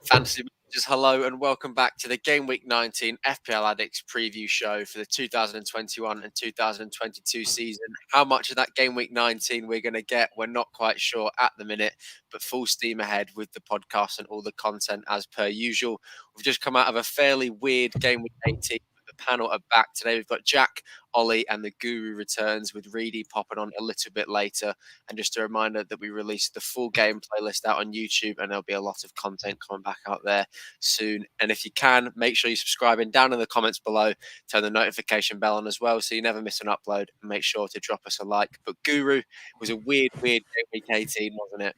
Fantasy managers, hello and welcome back to the Game Week 19 FPL Addicts preview show for the 2021 and 2022 season. How much of that Game Week 19 we're going to get, we're not quite sure at the minute, but full steam ahead with the podcast and all the content as per usual. We've just come out of a fairly weird Game Week 18. The panel are back today. We've got Jack, Ollie, and the Guru returns with Reedy popping on a little bit later. And just a reminder that we released the full game playlist out on YouTube, and there'll be a lot of content coming back out there soon. And if you can, make sure you're subscribing down in the comments below. Turn the notification bell on as well, so you never miss an upload. And make sure to drop us a like. But Guru, it was a weird Game Week 18, wasn't it?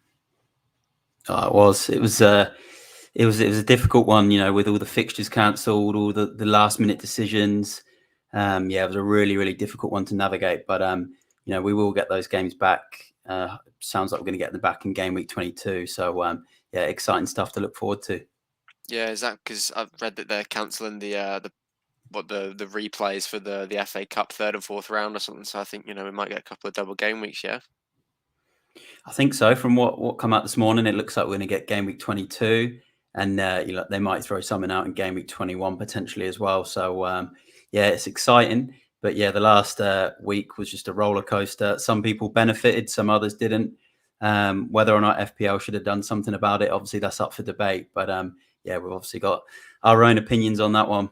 Oh, it was. It was a difficult one, with all the fixtures cancelled, all the last minute decisions. It was a really difficult one to navigate. But we will get those games back. Sounds like we're going to get them back in game week 22. So exciting stuff to look forward to. Yeah, is that because I've read that they're cancelling the replays for the FA Cup third and fourth round or something? So I think we might get a couple of double game weeks. Yeah. I think so. From what come out this morning, it looks like we're going to get game week 22, and they might throw something out in game week 21 potentially as well. So it's exciting. But the last week was just a roller coaster. Some people benefited, some others didn't. Whether or not FPL should have done something about it, obviously that's up for debate. But we've obviously got our own opinions on that one.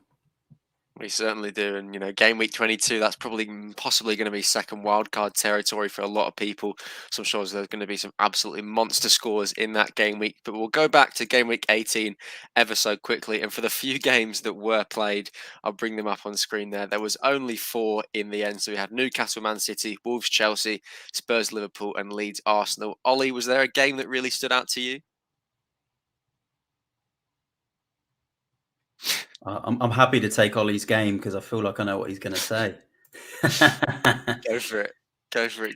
We certainly do. And, game week 22, that's possibly going to be second wildcard territory for a lot of people. So I'm sure there's going to be some absolutely monster scores in that game week. But we'll go back to game week 18 ever so quickly. And for the few games that were played, I'll bring them up on screen there. There was only 4 in the end. So we had Newcastle, Man City, Wolves, Chelsea, Spurs, Liverpool, and Leeds, Arsenal. Ollie, was there a game that really stood out to you? I'm happy to take Ollie's game because I feel like I know what he's going to say. Go for it.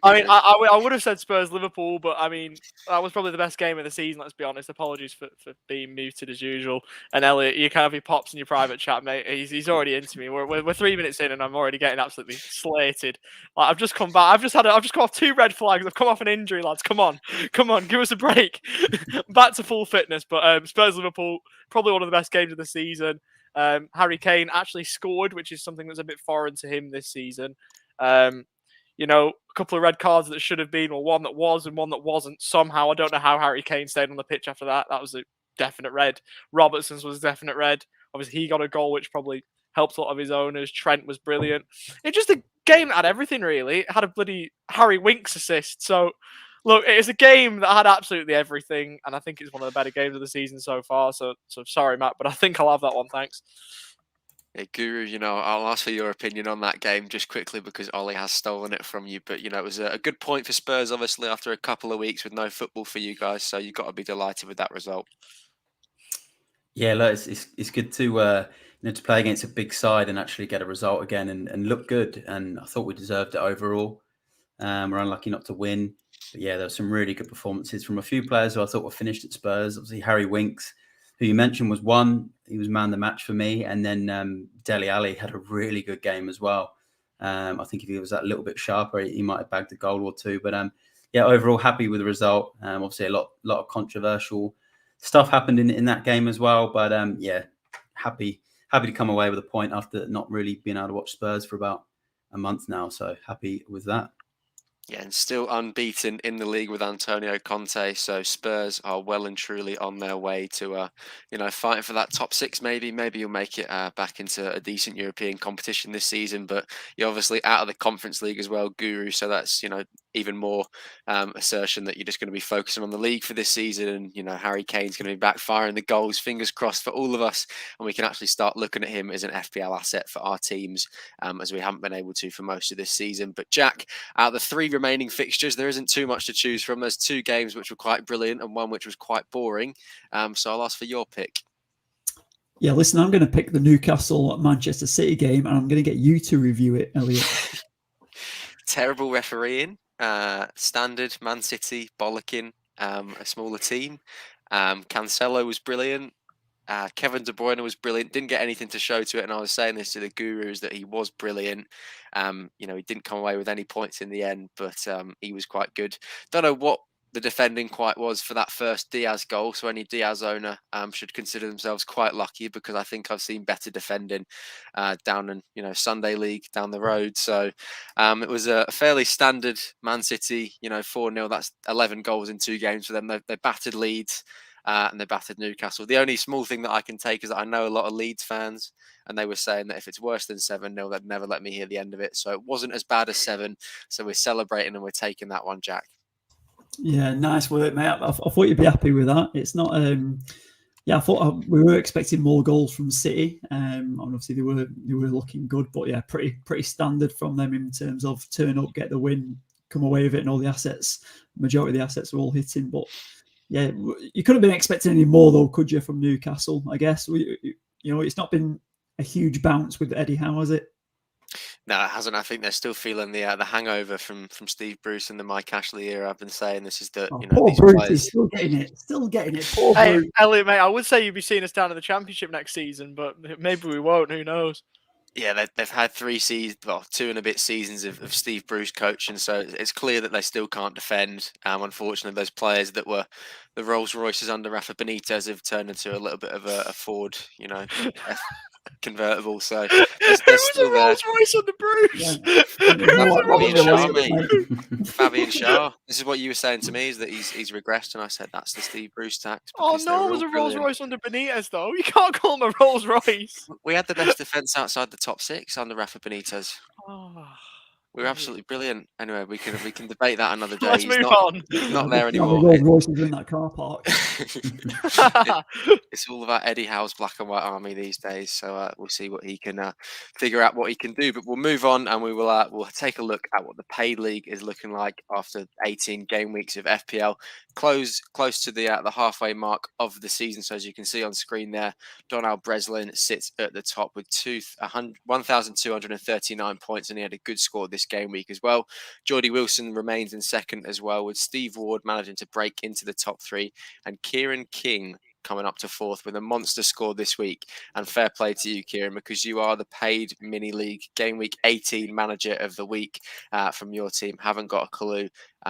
I mean, I would have said Spurs Liverpool, but I mean that was probably the best game of the season. Let's be honest. Apologies for being muted as usual. And Elliot, you kind of he pops in your private chat, mate. He's already into me. We're 3 minutes in, and I'm already getting absolutely slated. Like, I've just come back. I've just come off 2 red flags. I've come off an injury, lads. Come on, give us a break. Back to full fitness. But Spurs Liverpool, probably one of the best games of the season. Harry Kane actually scored, which is something that's a bit foreign to him this season. A couple of red cards that should have been, or one that was and one that wasn't. Somehow, I don't know how Harry Kane stayed on the pitch after that. That was a definite red. Robertson's was a definite red. Obviously, he got a goal, which probably helped a lot of his owners. Trent was brilliant. It's just a game that had everything, really. It had a bloody Harry Winks assist. So, look, it's a game that had absolutely everything, and I think it's one of the better games of the season so far. So sorry, Matt, but I think I'll have that one. Thanks. Hey, Guru, I'll ask for your opinion on that game just quickly because Ollie has stolen it from you. But, it was a good point for Spurs, obviously, after a couple of weeks with no football for you guys. So you've got to be delighted with that result. Yeah, look, it's good to to play against a big side and actually get a result again and look good. And I thought we deserved it overall. We're unlucky not to win. But there were some really good performances from a few players who I thought were finished at Spurs. Obviously, Harry Winks, who you mentioned, was one. He was man of the match for me. And then Dele Alli had a really good game as well. I think if he was that little bit sharper, he might have bagged a goal or two. But overall happy with the result. Obviously, a lot of controversial stuff happened in that game as well. But happy to come away with a point after not really being able to watch Spurs for about a month now. So happy with that. Yeah, and still unbeaten in the league with Antonio Conte. So Spurs are well and truly on their way to, fighting for that top 6. Maybe you'll make it back into a decent European competition this season. But you're obviously out of the Conference League as well, Guru. So that's even more assertion that you're just going to be focusing on the league for this season, and Harry Kane's going to be back firing the goals. Fingers crossed for all of us, and we can actually start looking at him as an FPL asset for our teams, as we haven't been able to for most of this season. But Jack, out of the 3 remaining fixtures, there isn't too much to choose from. There's 2 games which were quite brilliant and one which was quite boring. So I'll ask for your pick. Yeah, listen, I'm going to pick the Newcastle-Manchester City game, and I'm going to get you to review it, Elliot. Terrible refereeing, standard Man City bollocking a smaller team. Cancelo was brilliant. Kevin De Bruyne was brilliant. Didn't get anything to show to it, and I was saying this to the gurus that he was brilliant. He didn't come away with any points in the end, but he was quite good. Don't know what the defending quite was for that first Diaz goal, so any Diaz owner should consider themselves quite lucky, because I think I've seen better defending down in Sunday League down the road. So it was a fairly standard Man City 4-0. That's 11 goals in 2 games for them. They battered Leeds and they battered Newcastle. The only small thing that I can take is that I know a lot of Leeds fans, and they were saying that if it's worse than 7-0, they'd never let me hear the end of it. So it wasn't as bad as 7. So we're celebrating and we're taking that one, Jack. Yeah, nice work, mate. I thought you'd be happy with that. It's not. I thought we were expecting more goals from City. Obviously they were looking good, but yeah, pretty standard from them in terms of turn up, get the win, come away with it, and all the assets. Majority of the assets were all hitting, but yeah, you couldn't have been expecting any more though, could you, from Newcastle? I guess it's not been a huge bounce with Eddie Howe, has it? No, it hasn't. I think they're still feeling the hangover from Steve Bruce and the Mike Ashley era. I've been saying this is poor these Bruce players is still getting it. Poor Hey, Bruce. Elliot, mate, I would say you'd be seeing us down in the Championship next season, but maybe we won't. Who knows? Yeah, they've had 3 seasons, 2 and a bit seasons of Steve Bruce coaching, so it's clear that they still can't defend. Unfortunately, those players that were the Rolls Royces under Rafa Benitez have turned into a little bit of a Ford, convertible. So they're still there. Rolls Royce under Bruce. Fabian Schär. This is what you were saying to me, is that he's regressed, and I said that's the Steve Bruce tax. Oh no, it was a Rolls Royce under Benitez though. You can't call him a Rolls Royce. We had the best defence outside the top 6 under Rafa Benitez. Oh. We were absolutely brilliant. Anyway, we can debate that another day. Let's move on. Not there anymore. Rolls Royces in that car park. It's all about Eddie Howe's black and white army these days. So we'll see what he can figure out what he can do. But we'll move on, and we'll take a look at what the paid league is looking like after 18 game weeks of FPL. Close to the halfway mark of the season. So as you can see on screen there, Donald Breslin sits at the top with 1,239 points, and he had a good score this game week as well. Geordie Wilson remains in second as well, with Steve Ward managing to break into the top 3, and Kieran King coming up to 4th with a monster score this week. And fair play to you, Kieran, because you are the paid mini league game week 18 manager of the week from your team. Haven't got a clue.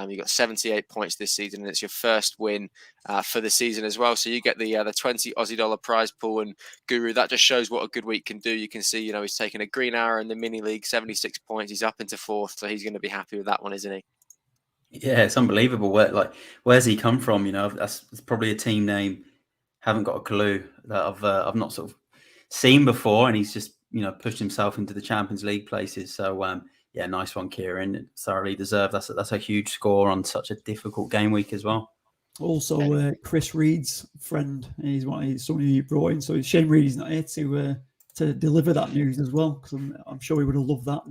You got 78 points this season, and it's your first win for the season as well. So you get the $20 Aussie prize pool. And Guru, that just shows what a good week can do. You can see, he's taken a green arrow in the mini league, 76 points. He's up into 4th, so he's going to be happy with that one, isn't he? Yeah, it's unbelievable. Where's he come from? That's probably a team name. Haven't got a clue, that I've not sort of seen before, and he's just pushed himself into the Champions League places. So yeah, nice one, Kieran. Thoroughly deserved. That's a huge score on such a difficult game week as well. Also, Chris Reed's friend. He's someone you brought in. So it's shame Reed is not here to deliver that news as well, because I'm sure he would have loved that.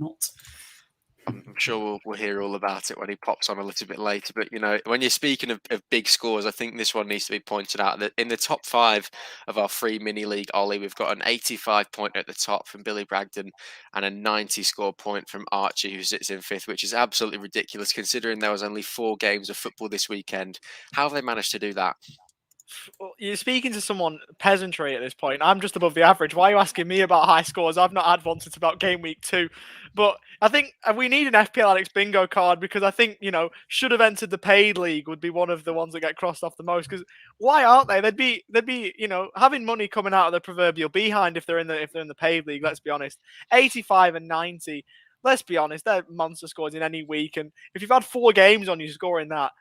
I'm sure we'll hear all about it when he pops on a little bit later. But, when you're speaking of big scores, I think this one needs to be pointed out that in the top 5 of our free mini league, Ollie, we've got an 85 point at the top from Billy Bragdon and a 90 score point from Archie, who sits in 5th, which is absolutely ridiculous considering there was only 4 games of football this weekend. How have they managed to do that? Well, you're speaking to someone peasantry at this point. I'm just above the average. Why are you asking me about high scores? I've not had one since about game week 2. But I think we need an FPL Addicts bingo card, because I think, should have entered the paid league would be one of the ones that get crossed off the most. Because why aren't they? They'd be having money coming out of the proverbial behind if they're in the paid league. Let's be honest. 85 and 90. Let's be honest. They're monster scores in any week. And if you've had 4 games on you scoring that,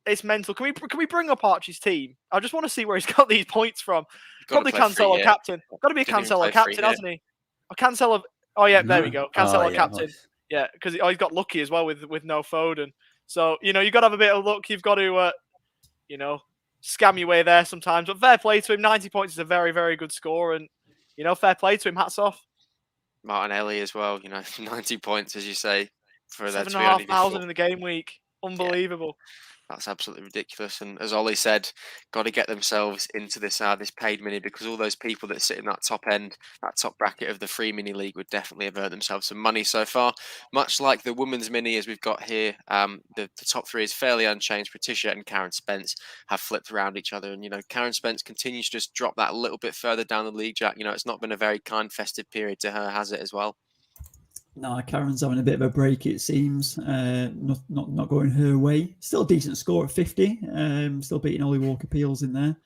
it's mental. Can we bring up Archie's team? I just want to see where he's got these points from. Probably Cancelo captain. Got to be a Cancelo captain, hasn't he? Or Cancelo. Oh yeah, there we go. Cancelo captain. Nice. Yeah, because he's got lucky as well with no Foden. So, you got to have a bit of luck. You've got to, scam your way there sometimes. But fair play to him. 90 points is a very, very good score. And, fair play to him. Hats off. Martinelli as well, 90 points, as you say, for there to be only 7,500 in the game week. Unbelievable. That's absolutely ridiculous. And as Ollie said, got to get themselves into this paid mini, because all those people that sit in that top end, that top bracket of the free mini league would definitely have earned themselves some money so far. Much like the women's mini, as we've got here, the top three is fairly unchanged. Patricia and Karen Spence have flipped around each other. And, Karen Spence continues to just drop that a little bit further down the league, Jack. It's not been a very kind festive period to her, has it, as well? No, Karen's having a bit of a break, it seems. Not going her way. Still a decent score at 50. Still beating Ollie Walker-Peels in there.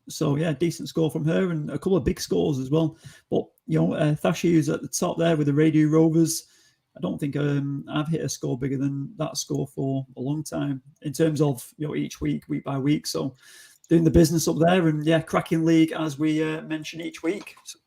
So, yeah, decent score from her, and a couple of big scores as well. But, Thashiu's at the top there with the Radio Rovers. I don't think I've hit a score bigger than that score for a long time in terms of, each week by week. So, doing the business up there, and, yeah, cracking league as we mention each week. So,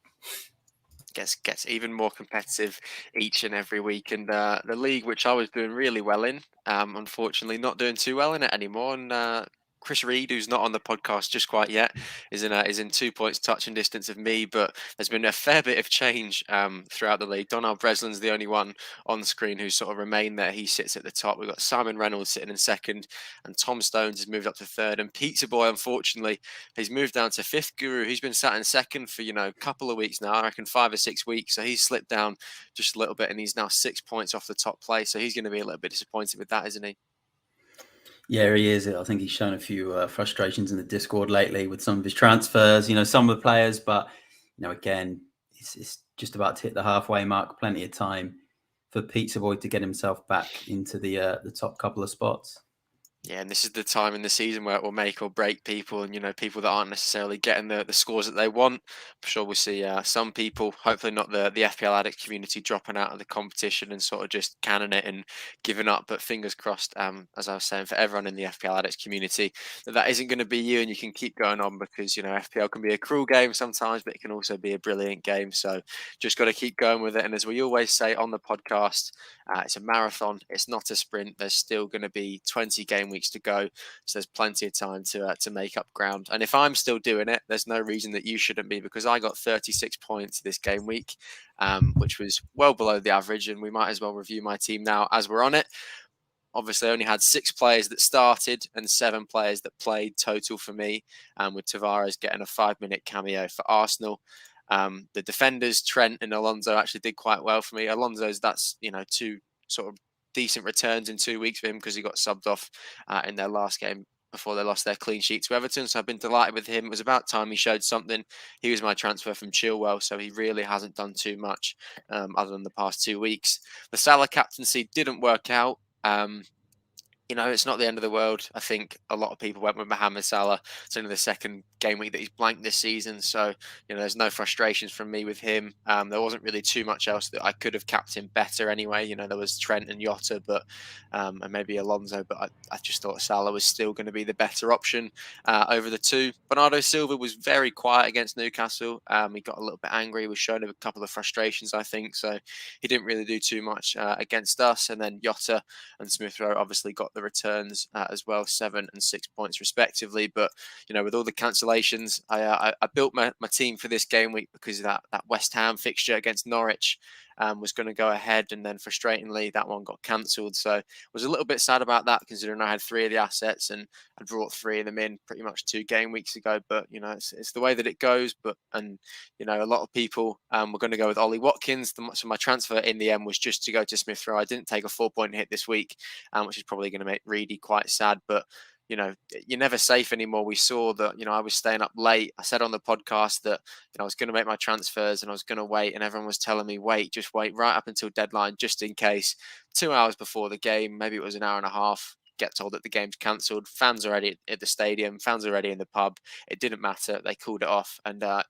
gets even more competitive each and every week. And the league, which I was doing really well in, unfortunately not doing too well in it anymore. And Chris Reed, who's not on the podcast just quite yet, is in 2 points touching distance of me. But there's been a fair bit of change throughout the league. Donald Breslin's the only one on screen who's sort of remained there. He sits at the top. We've got Simon Reynolds sitting in second, and Tom Stones has moved up to third. And Pizza Boy, unfortunately, he's moved down to fifth. Guru, who's been sat in second for a couple of weeks now, I reckon 5 or 6 weeks. So he's slipped down just a little bit, and he's now 6 points off the top place. So he's going to be a little bit disappointed with that, isn't he? Yeah, he is. I think he's shown a few frustrations in the Discord lately with some of his transfers, some of the players. But, again, it's just about to hit the halfway mark. Plenty of time for Pizza Boy to get himself back into the top couple of spots. Yeah, and this is the time in the season where it will make or break people, and people that aren't necessarily getting the scores that they want. I'm sure we'll see some people, hopefully not the FPL Addicts community, dropping out of the competition and sort of just canning it and giving up. But fingers crossed, as I was saying, for everyone in the FPL Addicts community, that isn't going to be you, and you can keep going on, because FPL can be a cruel game sometimes, but it can also be a brilliant game. So just got to keep going with it. And as we always say on the podcast, it's a marathon. It's not a sprint. There's still going to be 20 game weeks to go, so there's plenty of time to make up ground. And if I'm still doing it, there's no reason that you shouldn't be, because I got 36 points this game week, which was well below the average. And we might as well review my team now as we're on it. Obviously, I only had 6 players that started and 7 players that played total for me, with Tavares getting a 5-minute cameo for Arsenal. The defenders, Trent and Alonso, actually did quite well for me. Alonso's, that's 2 sort of decent returns in 2 weeks for him, because he got subbed off in their last game before they lost their clean sheet to Everton. So I've been delighted with him. It was about time he showed something. He was my transfer from Chilwell, so he really hasn't done too much other than the past 2 weeks. The Salah captaincy didn't work out. It's not the end of the world. I think a lot of people went with Mohamed Salah. It's only the second game week that he's blanked this season. So, there's no frustrations from me with him. There wasn't really too much else that I could have captained better anyway. There was Trent and Jota, and maybe Alonso, but I just thought Salah was still going to be the better option over the two. Bernardo Silva was very quiet against Newcastle. He got a little bit angry. He was showing a couple of frustrations, I think. So he didn't really do too much against us. And then Jota and Smith Rowe obviously got the returns as well, 7 and 6 points respectively. But with all the cancellations, I built my team for this game week, because that West Ham fixture against Norwich was going to go ahead, and then frustratingly that one got cancelled. So I was a little bit sad about that, considering I had 3 of the assets and I brought 3 of them in pretty much 2 game weeks ago. But it's the way that it goes. A lot of people were going to go with Ollie Watkins. So my transfer in the end was just to go to Smith Rowe. I didn't take a 4-point hit this week, which is probably going to make Reedy quite sad. But you're never safe anymore. We saw that, I was staying up late. I said on the podcast that, I was going to make my transfers and I was going to wait, and everyone was telling me, just wait right up until deadline, just in case. 2 hours before the game, maybe it was an hour and a half, get told that the game's cancelled. Fans are already at the stadium. Fans are already in the pub. It didn't matter. They called it off. And I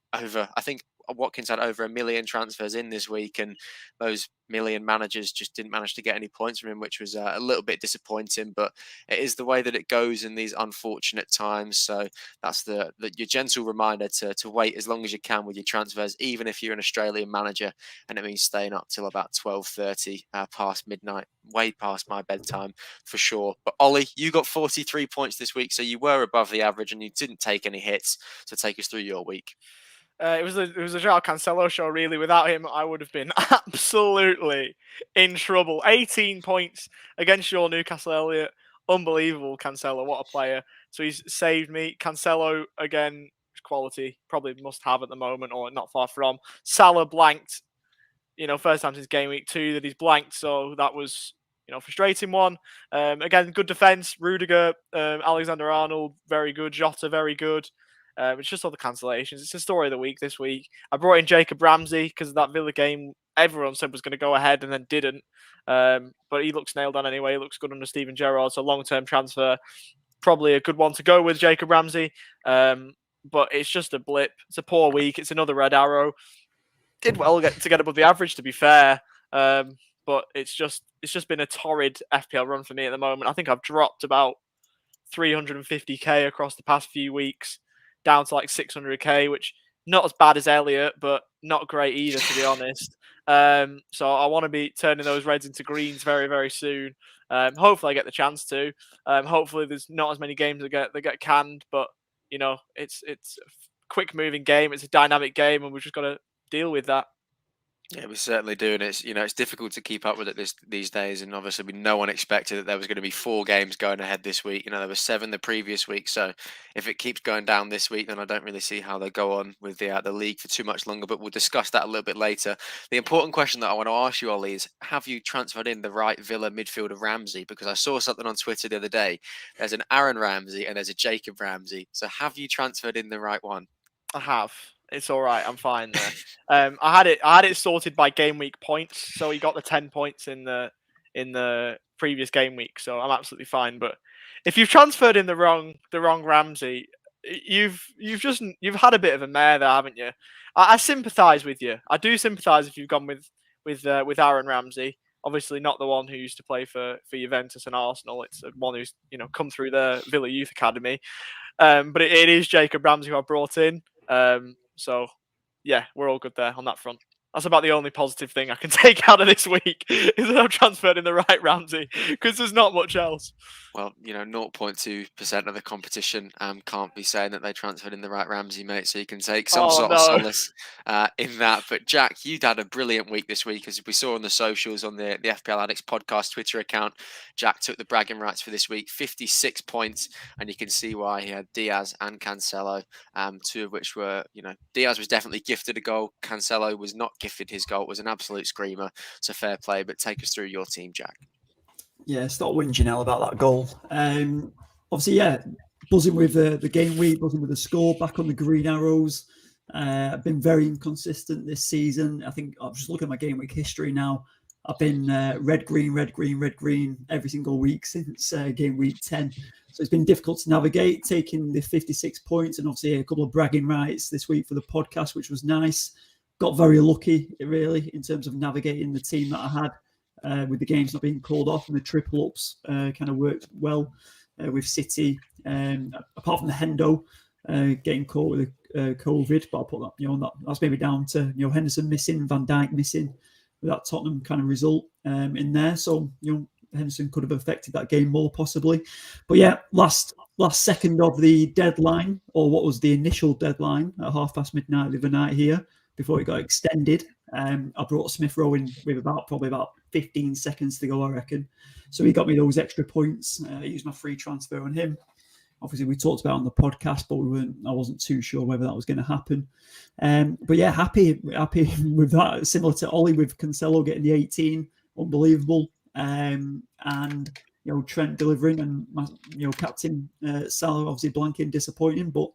think Watkins had over 1 million transfers in this week, and those million managers just didn't manage to get any points from him, which was a little bit disappointing. But it is the way that it goes in these unfortunate times. So that's your gentle reminder to wait as long as you can with your transfers, even if you're an Australian manager, and it means staying up till about 12:30 past midnight, way past my bedtime for sure. But Ollie, you got 43 points this week, so you were above the average and you didn't take any hits. So take us through your week. It was a Joao Cancelo show, really. Without him, I would have been absolutely in trouble. 18 points against your Newcastle Elliott. Unbelievable, Cancelo. What a player. So he's saved me. Cancelo, again, quality. Probably must have at the moment, or not far from. Salah blanked. First time since game week 2 that he's blanked. So that was, frustrating one. Again, good defense. Rudiger, Alexander-Arnold, very good. Jota, very good. It's just all the cancellations. It's the story of the week this week. I brought in Jacob Ramsey because of that Villa game everyone said was going to go ahead and then didn't. But he looks nailed on anyway. He looks good under Steven Gerrard. So long-term transfer, probably a good one to go with, Jacob Ramsey. But it's just a blip. It's a poor week. It's another red arrow. Did well to get above the average, to be fair. But it's just been a torrid FPL run for me at the moment. I think I've dropped about 350k across the past few weeks, down to like 600k, which not as bad as Elliott, but not great either, to be honest. So I want to be turning those reds into greens very, very soon. Hopefully I get the chance to. Hopefully there's not as many games that get canned, but it's a quick moving game. It's a dynamic game, and we've just got to deal with that. Yeah, we certainly do, and it's difficult to keep up with it these days. And obviously, no one expected that there was going to be 4 games going ahead this week. There were 7 the previous week, so if it keeps going down this week, then I don't really see how they go on with the league for too much longer. But we'll discuss that a little bit later. The important question that I want to ask you, Ollie, is: have you transferred in the right Villa midfielder Ramsey? Because I saw something on Twitter the other day. There's an Aaron Ramsey and there's a Jacob Ramsey. So have you transferred in the right one? I have. It's all right. I'm fine there. I had it sorted by game week points, so he got the 10 points in the previous game week, so I'm absolutely fine. But if you've transferred in the wrong Ramsey, you've had a bit of a mare there, haven't you? I sympathise with you. I do sympathise if you've gone with Aaron Ramsey. Obviously, not the one who used to play for Juventus and Arsenal. It's the one who's come through the Villa Youth Academy. But it is Jacob Ramsey who I brought in. So, yeah, we're all good there on that front. That's about the only positive thing I can take out of this week is that I've transferred in the right Ramsey, because there's not much else. Well, 0.2% of the competition can't be saying that they transferred in the right Ramsey, mate. So you can take some sort of solace in that. But Jack, you'd had a brilliant week this week, as we saw on the socials on the FPL Addicts podcast Twitter account. Jack took the bragging rights for this week, 56 points, and you can see why. He had Diaz and Cancelo, 2 of which were, Diaz was definitely gifted a goal. Cancelo was not gifted his goal. It was an absolute screamer. So fair play. But take us through your team, Jack. Yeah, stop whinging now about that goal. Obviously, yeah, buzzing with the game week, buzzing with the score, back on the green arrows. I've been very inconsistent this season. I think I'm just looking at my game week history now. I've been red, green every single week since game week 10. So it's been difficult to navigate, taking the 56 points and obviously a couple of bragging rights this week for the podcast, which was nice. Got very lucky, really, in terms of navigating the team that I had. With the games not being called off, and the triple ups kind of worked well with City. Apart from the Hendo getting caught with COVID, but I'll put that that's maybe down to Henderson missing, Van Dijk missing, with that Tottenham kind of result in there. So Henderson could have affected that game more possibly. But yeah, last second of the deadline, or what was the initial deadline at midnight the other night here, before it got extended. I brought Smith Rowe in with probably about 15 seconds to go, I reckon. So he got me those extra points. I used my free transfer on him. Obviously, we talked about it on the podcast, but I wasn't too sure whether that was going to happen. But yeah, happy with that. Similar to Ollie with Cancelo getting the 18, unbelievable. And Trent delivering, and captain Salah obviously blanking, disappointing, but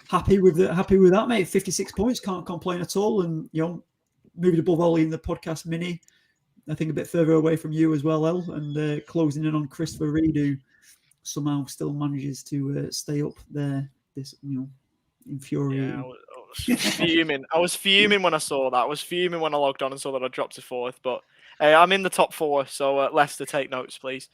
happy with that, mate. 56 points, can't complain at all. And moving above Ollie in the podcast mini, I think a bit further away from you as well, El, and closing in on Christopher Reid, who somehow still manages to stay up there. This infuriating. fuming. I was fuming when I saw that. I was fuming when I logged on and saw that I dropped to 4th. But I'm in the top 4, so Leicester, take notes, please.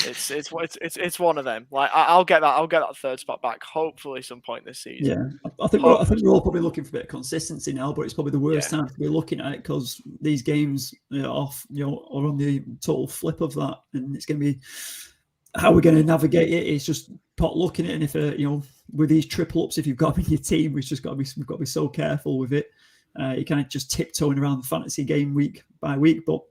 It's one of them. Like I'll get that 3rd spot back hopefully some point this season. Yeah, I think we're all probably looking for a bit of consistency now, but it's probably the worst time to be looking at it because these games are on the total flip of that, and it's going to be how we're going to navigate it. It's just pot looking at it, and if with these triple ups, if you've got them in your team, we've got to be so careful with it. You kind of just tiptoeing around the fantasy game week by week, but.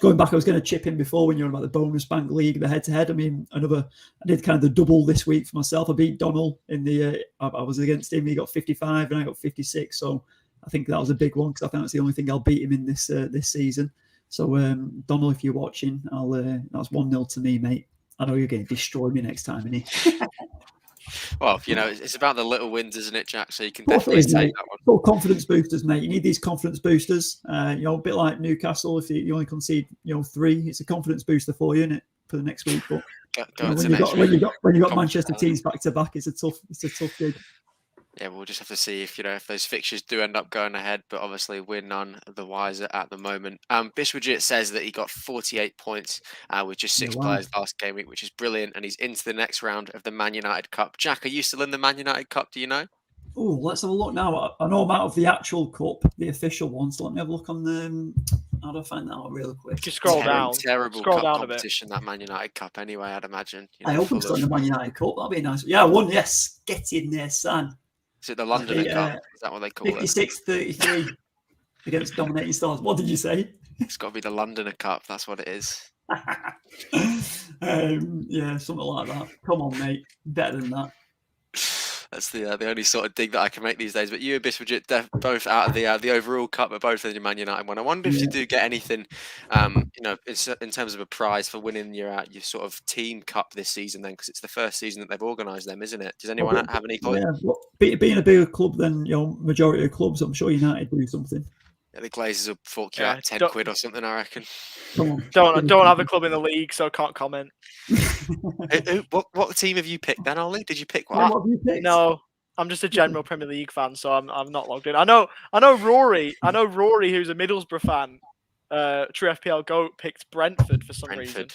Going back, I was going to chip in before when you were about the bonus bank league, the head-to-head. I mean, I did kind of the double this week for myself. I beat Donald in the. I was against him. He got 55 and I got 56. So I think that was a big one because I think that's the only thing I'll beat him in this season. So Donald, if you're watching, that's 1-0 to me, mate. I know you're going to destroy me next time, innit? Well, it's about the little wins, isn't it, Jack? So you can definitely take that one. Full confidence boosters, mate. You need these confidence boosters. A bit like Newcastle. If you only concede, 3, it's a confidence booster for you, isn't it, for the next week? But when you got Manchester teams back to back, it's a tough gig. Yeah, we'll just have to see if those fixtures do end up going ahead, but obviously we're none the wiser at the moment. Bishwajit says that he got 48 points with just 6 players last game week, which is brilliant, and he's into the next round of the Man United Cup. Jack, are you still in the Man United Cup? Do you know? Oh, let's have a look now. I know I'm out of the actual cup, the official one. So let me have a look on the. How do I find that out real quick? Just scroll down. Terrible scroll cup down competition, that Man United Cup. Anyway, I'd imagine. I hope I'm still in the Man United Cup. That'd be nice. Yeah, I won. Yes, get in there, son. Is it the London Cup? Is that what they call 56-33 against Dominating Stars. What did you say? It's got to be the Londoner Cup. That's what it is. Yeah, something like that. Come on, mate. Better than that. That's the only sort of dig that I can make these days. But you and Biswajit both out of the overall cup, but both in your Man United one. I wonder if you do get anything, in terms of a prize for winning your sort of team cup this season. Then, because it's the first season that they've organised them, isn't it? Does anyone have any thought? Yeah, well, being a bigger club than majority of clubs, I'm sure United do something. Yeah, the Glazers will fork you out 10 quid or something, I reckon. Don't have a club in the league, so can't comment. What team have you picked then, Ollie? Did you pick one? What have you picked? No, I'm just a general Premier League fan, so I'm not logged in. I know Rory, who's a Middlesbrough fan, true FPL GOAT, picked Brentford for some reason.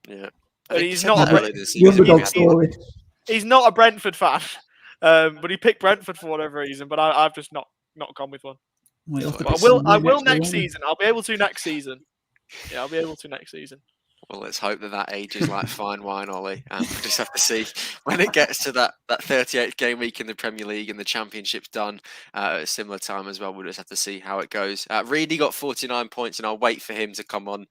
Yeah, he's not he's not a Brentford fan, but he picked Brentford for whatever reason. But I've just not gone with one. I will next season. I'll be able to next season. Yeah, I'll be able to next season. Well, let's hope that ages like fine wine, Ollie. We'll just have to see when it gets to that 38th game week in the Premier League and the Championship's done at a similar time as well. We'll just have to see how it goes. Reedy got 49 points, and I'll wait for him to come on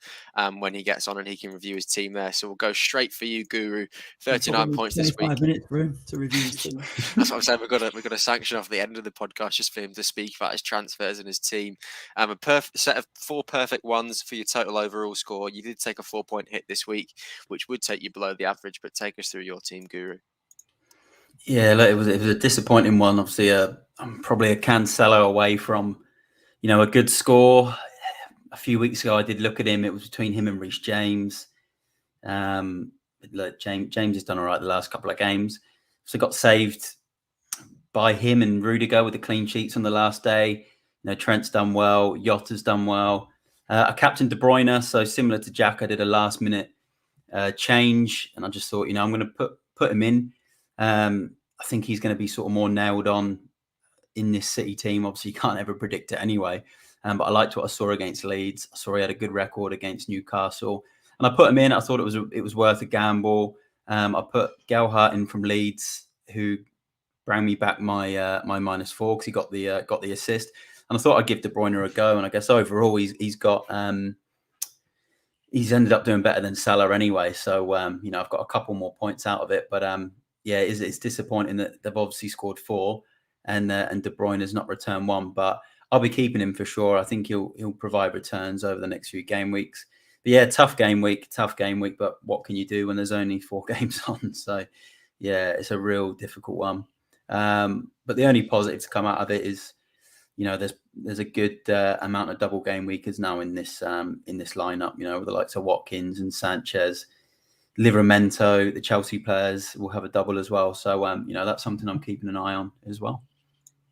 when he gets on and he can review his team there. So we'll go straight for you, Guru. 39 points this week. 5 minutes for him to review his team. That's what I'm saying. We've got to sanction off the end of the podcast just for him to speak about his transfers and his team. A perfect set of 4 perfect ones for your total overall score. You did take a 4-point hit this week, which would take you below the average, but take us through your team, Guru. Yeah, look, it was a disappointing one. Obviously, I'm probably a Cancelo away from, a good score. A few weeks ago, I did look at him. It was between him and Reece James. Look, James has done all right the last couple of games. So got saved by him and Rudiger with the clean sheets on the last day. Trent's done well. Yotta's done well. I captained De Bruyne, so similar to Jack, I did a last-minute change, and I just thought, I'm going to put him in. I think he's going to be sort of more nailed on in this City team. Obviously, you can't ever predict it anyway, but I liked what I saw against Leeds. I saw he had a good record against Newcastle, and I put him in. I thought it was worth a gamble. I put Gelhardt in from Leeds, who brought me back my my -4 because he got the assist. And I thought I'd give De Bruyne a go. And I guess overall, he's ended up doing better than Salah anyway. So, I've got a couple more points out of it. But, it's disappointing that they've obviously scored 4 and De Bruyne has not returned 1. But I'll be keeping him for sure. I think he'll provide returns over the next few game weeks. But, yeah, tough game week. But what can you do when there's only 4 games on? So, yeah, it's a real difficult one. But the only positive to come out of it is, there's a good amount of double game weekers now in this lineup. With the likes of Watkins and Sanchez, Livramento, the Chelsea players will have a double as well. So, that's something I'm keeping an eye on as well.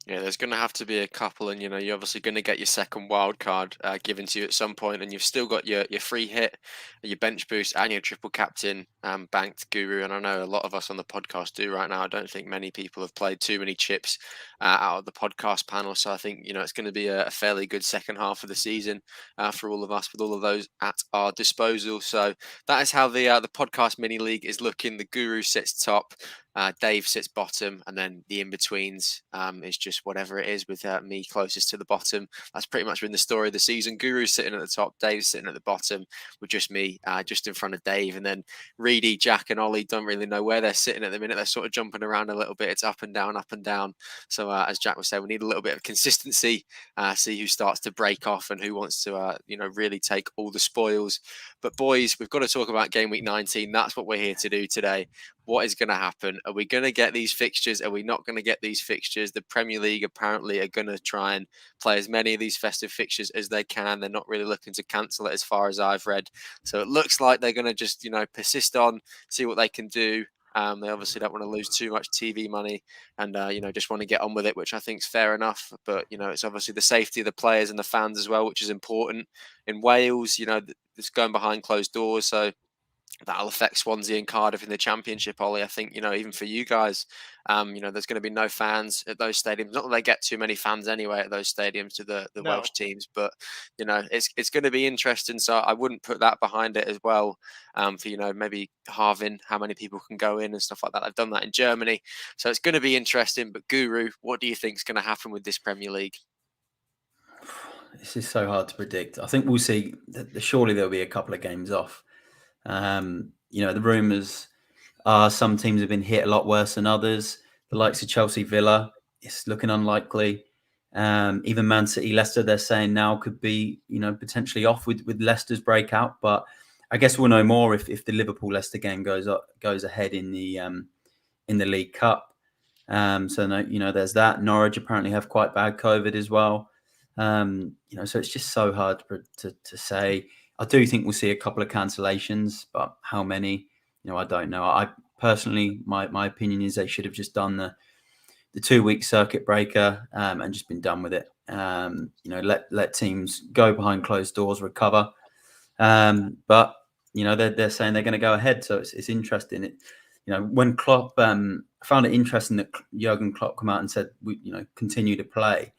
Yeah, there's going to have to be a couple, and you're obviously going to get your second wild card given to you at some point, and you've still got your free hit, your bench boost, and your triple captain banked Guru. And I know a lot of us on the podcast do right now. I don't think many people have played too many chips out of the podcast panel, so I think it's going to be a fairly good second half of the season for all of us with all of those at our disposal. So that is how the podcast mini league is looking. The Guru sits top. Dave sits bottom, and then the in-betweens is just whatever it is with me closest to the bottom. That's pretty much been the story of the season. Guru's sitting at the top, Dave's sitting at the bottom with just me just in front of Dave. And then Reedy, Jack and Ollie don't really know where they're sitting at the minute. They're sort of jumping around a little bit. It's up and down, up and down. So as Jack was saying, we need a little bit of consistency, see who starts to break off and who wants to really take all the spoils. But boys, we've got to talk about game week 19. That's what we're here to do today. What is going to happen? Are we going to get these fixtures? Are we not going to get these fixtures? The Premier League apparently are going to try and play as many of these festive fixtures as they can. They're not really looking to cancel it as far as I've read. So it looks like they're going to just, persist on, see what they can do. They obviously don't want to lose too much TV money and, just want to get on with it, which I think is fair enough. But, it's obviously the safety of the players and the fans as well, which is important. In Wales, it's going behind closed doors. So that'll affect Swansea and Cardiff in the Championship, Ollie. I think, even for you guys, there's going to be no fans at those stadiums. Not that they get too many fans anyway at those stadiums to the No. Welsh teams, but, it's going to be interesting. So I wouldn't put that behind it as well for, maybe halving how many people can go in and stuff like that. I've done that in Germany. So it's going to be interesting. But Guru, what do you think is going to happen with this Premier League? This is so hard to predict. I think we'll see. Surely there'll be a couple of games off. The rumours are some teams have been hit a lot worse than others. The likes of Chelsea, Villa, it's looking unlikely. Even Man City, Leicester, they're saying now could be, potentially off with Leicester's breakout. But I guess we'll know more if the Liverpool-Leicester game goes ahead in the League Cup. There's that. Norwich apparently have quite bad COVID as well. So it's just so hard to say. I do think we'll see a couple of cancellations, but how many, I don't know. I personally, my opinion is they should have just done the 2-week circuit breaker and just been done with it. Let teams go behind closed doors, recover. But they're saying they're going to go ahead, so it's interesting. When Klopp, I found it interesting that Jurgen Klopp come out and said we continue to play.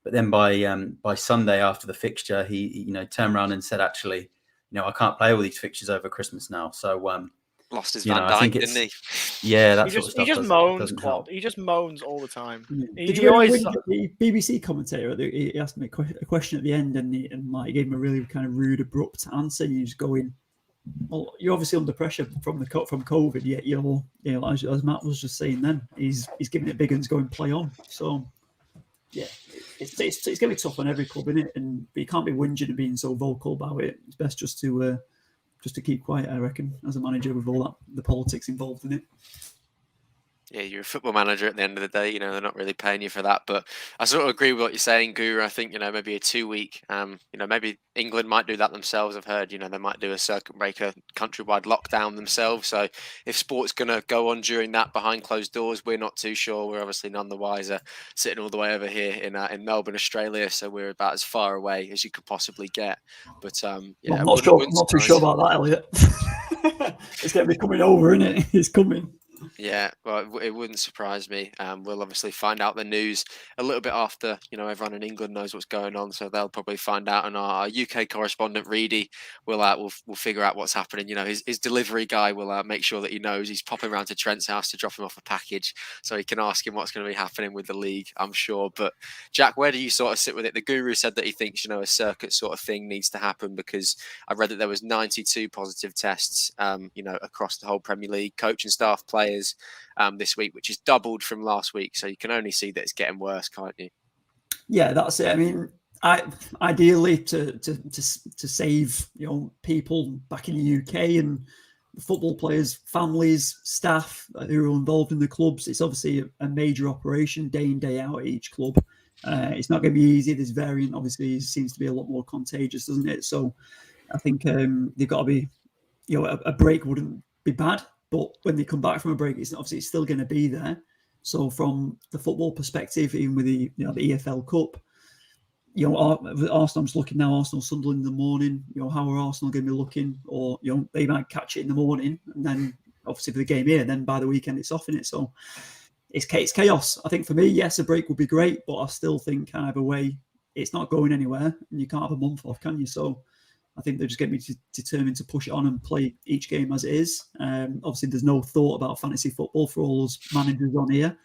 But then by Sunday after the fixture, he turned around and said, actually, I can't play all these fixtures over Christmas now. So lost his Van Dijk, didn't he? Yeah, that he sort of stuff. He just moans, Klopp. He just moans all the time. Did you always the BBC commentator? He asked me a question at the end, and he gave him a really kind of rude, abrupt answer. And he's going, "Well, you're obviously under pressure from COVID. Yet you're, as Matt was just saying, then he's giving it big and going play on. So." Yeah, it's going to be tough on every club, isn't it? But you can't be whinging and being so vocal about it. It's best just to keep quiet, I reckon, as a manager with all the politics involved in it. Yeah, you're a football manager at the end of the day. They're not really paying you for that. But I sort of agree with what you're saying, Guru. I think, maybe a 2-week, maybe England might do that themselves. I've heard, they might do a circuit breaker countrywide lockdown themselves. So if sport's going to go on during that behind closed doors, we're not too sure. We're obviously none the wiser, sitting all the way over here in Melbourne, Australia. So we're about as far away as you could possibly get. But yeah, I'm not too sure about that, Elliot. It's going to be coming over, isn't it? It's coming. Yeah, well, it wouldn't surprise me. We'll obviously find out the news a little bit after, everyone in England knows what's going on, so they'll probably find out. And our UK correspondent Reedy will figure out what's happening. His delivery guy will make sure that he knows. He's popping around to Trent's house to drop him off a package, so he can ask him what's going to be happening with the league, I'm sure. But Jack, where do you sort of sit with it? The Guru said that he thinks a circuit sort of thing needs to happen because I read that there was 92 positive tests, across the whole Premier League, coaching staff, players. This week, which is doubled from last week, so you can only see that it's getting worse, can't you? Yeah, that's it. I mean, ideally to save people back in the UK and football players, families, staff who are involved in the clubs. It's obviously a major operation, day in day out at each club. It's not going to be easy. This variant obviously seems to be a lot more contagious, doesn't it? So I think they've got to be, a break wouldn't be bad, but when they come back from a break, it's still going to be there. So from the football perspective, even with the EFL Cup, Arsenal, I'm just looking now, Arsenal Sunderland in the morning, how are Arsenal going to be looking? Or, they might catch it in the morning and then obviously for the game here, and then by the weekend it's off in it. So it's chaos. I think for me, yes, a break would be great, but I still think either way, it's not going anywhere and you can't have a month off, can you? So I think they're just getting me determined to push it on and play each game as it is. Obviously, there's no thought about fantasy football for all those managers on here.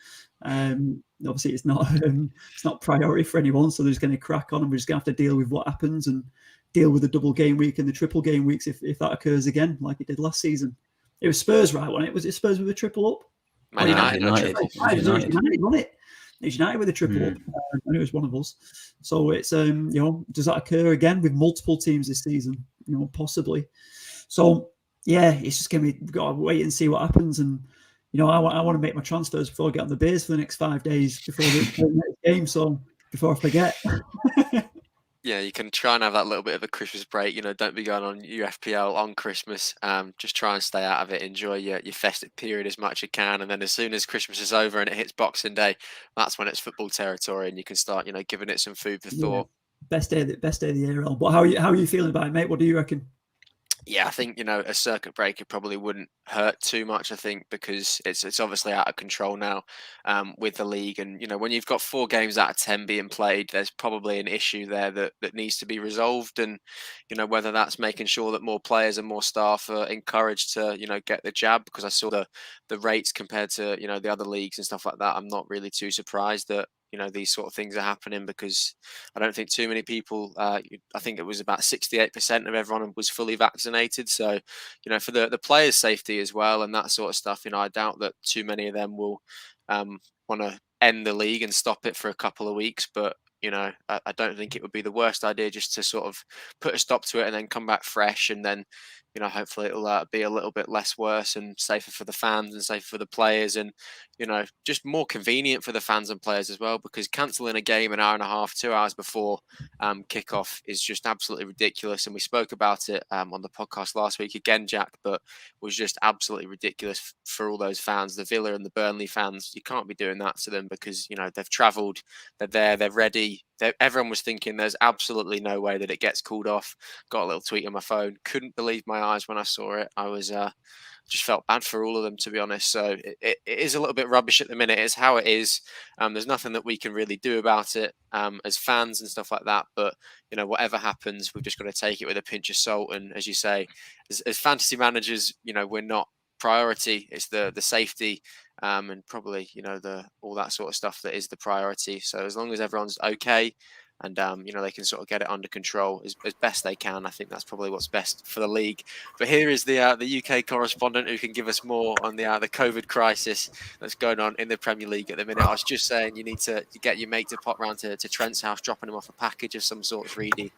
Obviously, it's not priority for anyone, so they're just going to crack on, and we're just going to have to deal with what happens and deal with the double game week and the triple game weeks if that occurs again, like it did last season. It was Spurs, right? Wasn't it? Was it Spurs with a triple up? Man United. It was United with a triple up. I knew it was one of us. So it's does that occur again with multiple teams this season? Possibly. So yeah, it's just gonna be, we've got to wait and see what happens. And I want to make my transfers before I get on the beers for the next 5 days before the next game. So before I forget. Yeah, you can try and have that little bit of a Christmas break. Don't be going on your FPL on Christmas. Just try and stay out of it. Enjoy your festive period as much as you can. And then as soon as Christmas is over and it hits Boxing Day, that's when it's football territory and you can start, giving it some food for thought. Best day of the year, Al. But how are you feeling about it, mate? What do you reckon? Yeah, I think, a circuit breaker probably wouldn't hurt too much, I think, because it's obviously out of control now with the league. And, when you've got 4 games out of 10 being played, there's probably an issue there that needs to be resolved. And, whether that's making sure that more players and more staff are encouraged to, get the jab, because I saw the rates compared to, the other leagues and stuff like that. I'm not really too surprised that, these sort of things are happening, because I don't think too many people, I think it was about 68% of everyone was fully vaccinated. So, for the players' safety as well and that sort of stuff, I doubt that too many of them will want to end the league and stop it for a couple of weeks. But, I don't think it would be the worst idea just to sort of put a stop to it and then come back fresh. And then, hopefully it'll be a little bit less worse and safer for the fans and safer for the players, and, just more convenient for the fans and players as well, because cancelling a game an hour and a half, 2 hours before kickoff is just absolutely ridiculous. And we spoke about it on the podcast last week again, Jack, but was just absolutely ridiculous for all those fans, the Villa and the Burnley fans. You can't be doing that to them because, they've travelled, they're there, they're ready. Everyone was thinking there's absolutely no way that it gets called off. Got a little tweet on my phone. Couldn't believe my eyes when I saw it. I was just felt bad for all of them, to be honest. So it is a little bit rubbish at the minute. It's how it is. There's nothing that we can really do about it as fans and stuff like that. But, whatever happens, we've just got to take it with a pinch of salt. And as you say, as fantasy managers, we're not priority. It's the safety and probably, all that sort of stuff that is the priority. So as long as everyone's okay and, they can sort of get it under control as best they can, I think that's probably what's best for the league. But here is the UK correspondent who can give us more on the COVID crisis that's going on in the Premier League at the minute. I was just saying you need to get your mate to pop round to Trent's house, dropping him off a package of some sort, Reedy,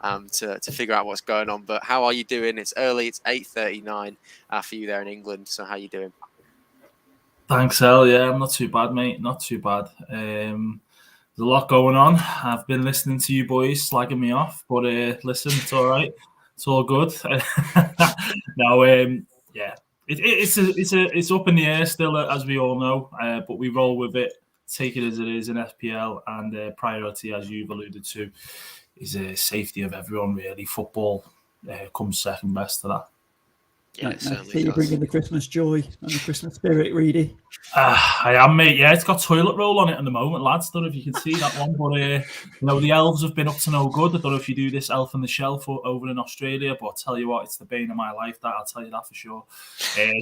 to figure out what's going on. But how are you doing? It's early. It's 8:39 for you there in England. So how are you doing? Thanks, El. Yeah, I'm not too bad, mate. Not too bad. There's a lot going on. I've been listening to you boys slagging me off, but listen, it's all right. It's all good. No, yeah, it's up in the air still, as we all know. But we roll with it, take it as it is in FPL, and priority, as you've alluded to, is safety of everyone. Really, football comes second best to that. Yeah, I see you bringing the Christmas joy and the Christmas spirit, Reedy. I am, mate. Yeah, it's got toilet roll on it at the moment, lads. Don't know if you can see that one, but the elves have been up to no good. I don't know if you do this elf on the shelf over in Australia, but I'll tell you what, it's the bane of my life. That I'll tell you that for sure.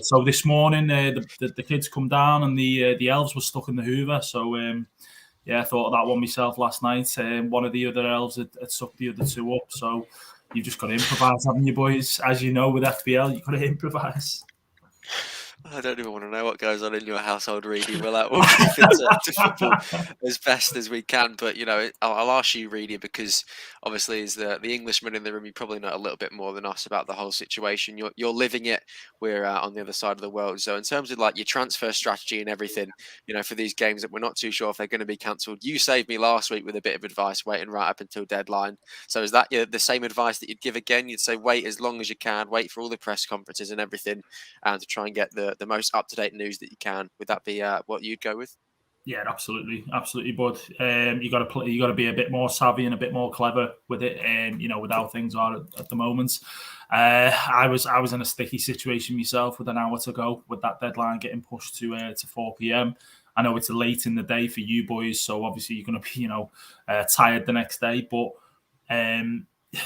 So this morning, the kids come down and the elves were stuck in the Hoover. So I thought of that one myself last night. One of the other elves had sucked the other two up. So you've just got to improvise, haven't you, boys? As you know, with FPL, you've got to improvise. I don't even want to know what goes on in your household, Reedy. We'll keep it to football as best as we can. But, I'll ask you, Reedy, because obviously as the Englishman in the room, you probably know a little bit more than us about the whole situation. You're living it. We're on the other side of the world. So in terms of like your transfer strategy and everything, for these games that we're not too sure if they're going to be cancelled, you saved me last week with a bit of advice, waiting right up until deadline. So is that the same advice that you'd give again? You'd say wait as long as you can, wait for all the press conferences and everything, to try and get the most up-to-date news that you can. Would that be what you'd go with? Yeah, absolutely, bud. You got to be a bit more savvy and a bit more clever with it, with how things are at the moment. I was in a sticky situation myself with an hour to go with that deadline getting pushed to 4 p.m. I know it's late in the day for you boys, so obviously you're going to be tired the next day, but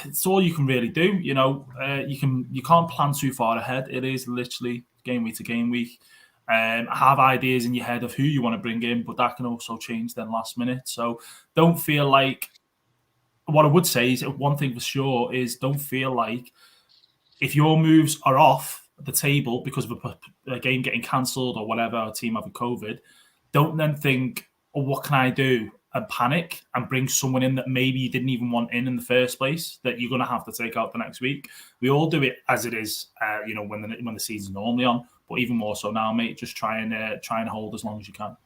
it's all you can really do. You can't plan too far ahead. It is literally game week to game week. Have ideas in your head of who you want to bring in, but that can also change then last minute. So don't feel like, what I would say is one thing for sure is don't feel like if your moves are off the table because of a game getting cancelled or whatever, a team having COVID, don't then think, oh, what can I do? And panic and bring someone in that maybe you didn't even want in the first place that you're going to have to take out the next week. We all do it as it is, when the season's normally on, but even more so now, mate. Just try and hold as long as you can.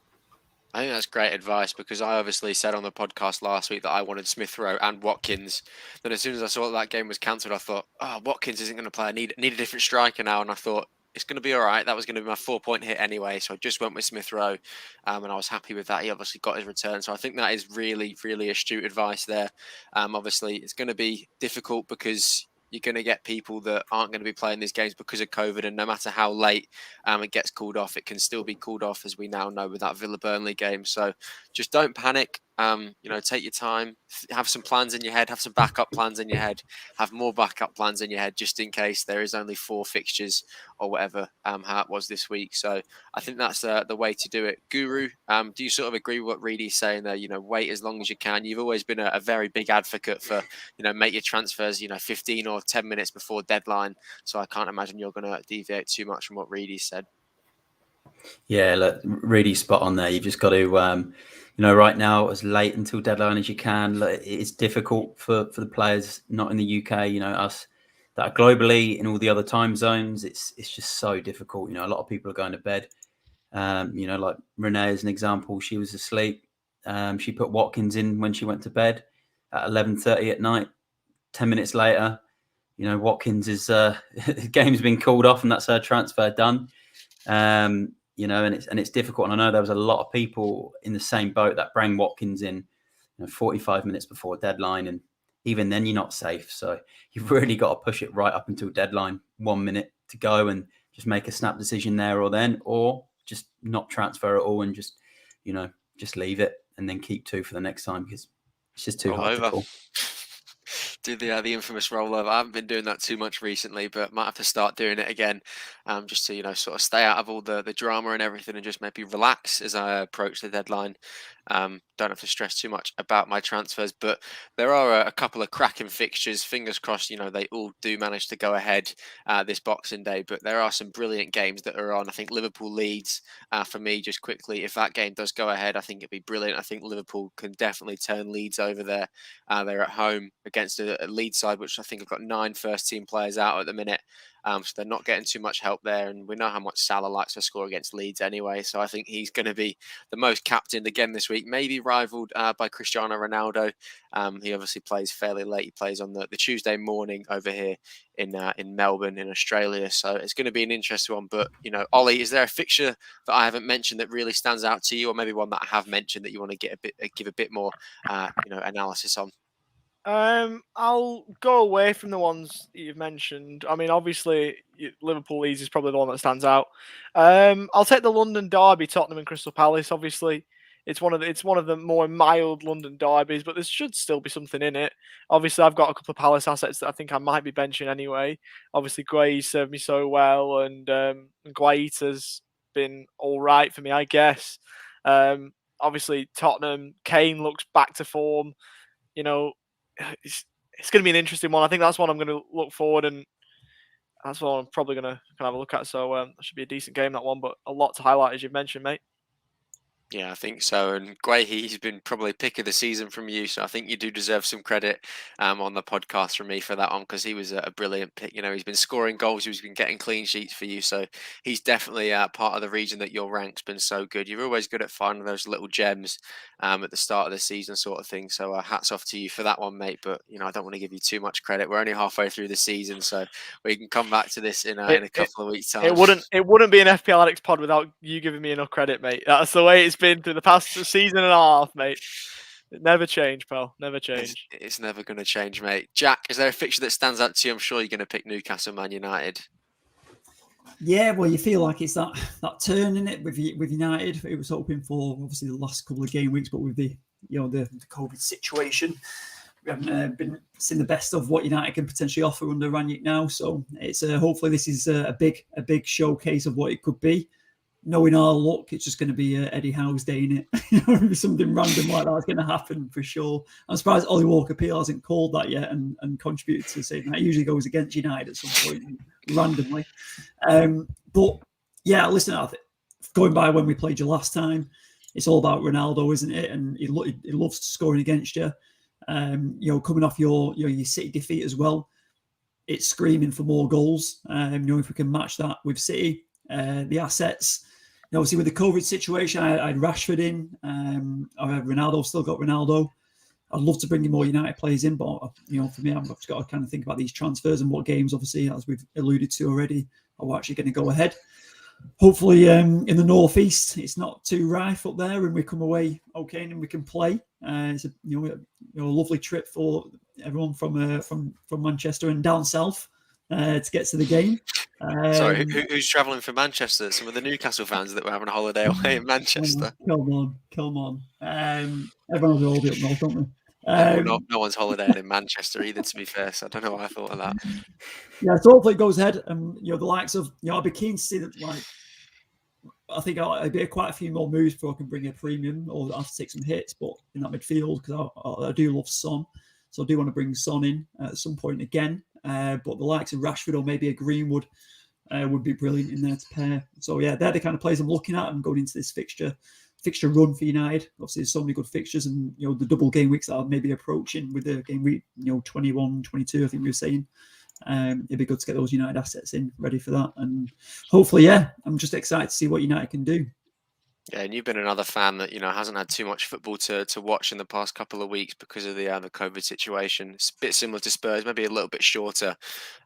I think that's great advice, because I obviously said on the podcast last week that I wanted Smith Rowe and Watkins. Then as soon as I saw that game was cancelled, I thought, Watkins isn't going to play. I need a different striker now. And I thought, it's going to be all right. That was going to be my 4-point hit anyway. So I just went with Smith Rowe, and I was happy with that. He obviously got his return. So I think that is really, really astute advice there. Obviously, it's going to be difficult because you're going to get people that aren't going to be playing these games because of COVID, and no matter how late it gets called off, it can still be called off, as we now know with that Villa Burnley game. So just don't panic. Take your time, have some plans in your head, have some backup plans in your head, have more backup plans in your head just in case there is only 4 fixtures or whatever, how it was this week. So I think that's the way to do it. Guru, do you sort of agree with what Reedy's saying there? Wait as long as you can. You've always been a very big advocate for, make your transfers, 15 or 10 minutes before deadline. So I can't imagine you're going to deviate too much from what Reedy said. Yeah, look, really spot on there. You've just got to, right now, as late until deadline as you can. Look, it's difficult for the players not in the UK, us that are globally in all the other time zones. It's just so difficult. A lot of people are going to bed. Like Renee as an example, she was asleep. She put Watkins in when she went to bed at 11:30 at night. 10 minutes later, Watkins is the game's been called off and that's her transfer done. And it's difficult. And I know there was a lot of people in the same boat that bring Watkins in 45 minutes before deadline, and even then you're not safe. So you've really got to push it right up until deadline, 1 minute to go, and just make a snap decision there or then, or just not transfer at all and just leave it and then keep 2 for the next time, because it's just too hard to call. Do the infamous rollover. I haven't been doing that too much recently, but might have to start doing it again, just to sort of stay out of all the drama and everything, and just maybe relax as I approach the deadline. Don't have to stress too much about my transfers, but there are a couple of cracking fixtures. Fingers crossed, they all do manage to go ahead this Boxing Day. But there are some brilliant games that are on. I think Liverpool Leeds, for me, just quickly, if that game does go ahead, I think it'd be brilliant. I think Liverpool can definitely turn Leeds over there. They're at home against a Leeds side, which I think have got 9 first-team players out at the minute. So they're not getting too much help there. And we know how much Salah likes to score against Leeds anyway. So I think he's going to be the most captained again this week, maybe rivaled by Cristiano Ronaldo. He obviously plays fairly late. He plays on the Tuesday morning over here in Melbourne, in Australia. So it's going to be an interesting one. But, Ollie, is there a fixture that I haven't mentioned that really stands out to you, or maybe one that I have mentioned that you want to give a bit more, analysis on? I'll go away from the ones that you've mentioned. I mean, obviously, Liverpool Leeds is probably the one that stands out. I'll take the London derby, Tottenham and Crystal Palace. Obviously, it's one of the more mild London derbies, but there should still be something in it. Obviously, I've got a couple of Palace assets that I think I might be benching anyway. Obviously, Guay served me so well, and Guaita's been all right for me, I guess. Obviously, Tottenham, Kane looks back to form. It's going to be an interesting one. I think that's one I'm going to look forward, and that's what I'm probably going to have a look at. So that should be a decent game, that one, but a lot to highlight, as you've mentioned, mate. Yeah, I think so. And Guehi, been probably pick of the season from you, so I think you do deserve some credit on the podcast from me for that one, because he was a brilliant pick. He's been scoring goals, he's been getting clean sheets for you, so he's definitely part of the reason that your rank's been so good. You're always good at finding those little gems at the start of the season, sort of thing. So hats off to you for that one, mate. But I don't want to give you too much credit. We're only halfway through the season, so we can come back to this in a couple of weeks' time. It wouldn't be an FPL Addicts pod without you giving me enough credit, mate. That's the way it's been through the past season and a half, mate. It never changed, pal. Never change. It's never going to change, mate. Jack, is there a fixture that stands out to you? I'm sure you're going to pick Newcastle Man United. Yeah, well, you feel like it's that turn in it with United. It was hoping for obviously the last couple of game weeks, but with the COVID situation, we haven't seen the best of what United can potentially offer under Rangnick now. So it's hopefully this is a big showcase of what it could be. Knowing our luck, it's just going to be Eddie Howe's day in it. Something random like that's going to happen for sure. I'm surprised Ollie Walker-Peel hasn't called that yet and contributed to saying that. He usually goes against United at some point randomly. But yeah, listen, going by when we played you last time, it's all about Ronaldo, isn't it? And he loves scoring against you. Coming off your City defeat as well, it's screaming for more goals. If we can match that with City, the assets. Obviously, with the COVID situation, I had Rashford in. I had Ronaldo, still got Ronaldo. I'd love to bring in more United players in, but for me, I've just got to kind of think about these transfers and what games, obviously, as we've alluded to already, are actually going to go ahead. Hopefully, in the northeast, it's not too rife up there, and we come away okay, and we can play. It's a lovely trip for everyone from Manchester and down south to get to the game. Sorry, who's travelling from Manchester? Some of the Newcastle fans that were having a holiday away in Manchester. Come on. Everyone's already up north, don't they? No one's holidaying in Manchester either, to be fair. So I don't know why I thought of that. Yeah, so hopefully it goes ahead. The likes of, I'd be keen to see that. I think I'd be quite a few more moves before I can bring a premium or I have to take some hits. But in that midfield, because I do love Son, so I do want to bring Son in at some point again. But the likes of Rashford or maybe a Greenwood would be brilliant in there to pair. So yeah, they're the kind of players I'm looking at and going into this fixture run for United. Obviously, there's so many good fixtures, and the double game weeks that are maybe approaching with the game week 21, 22. I think we were saying it'd be good to get those United assets in ready for that, and hopefully, I'm just excited to see what United can do. Yeah, and you've been another fan that hasn't had too much football to watch in the past couple of weeks because of the COVID situation. It's a bit similar to Spurs, maybe a little bit shorter,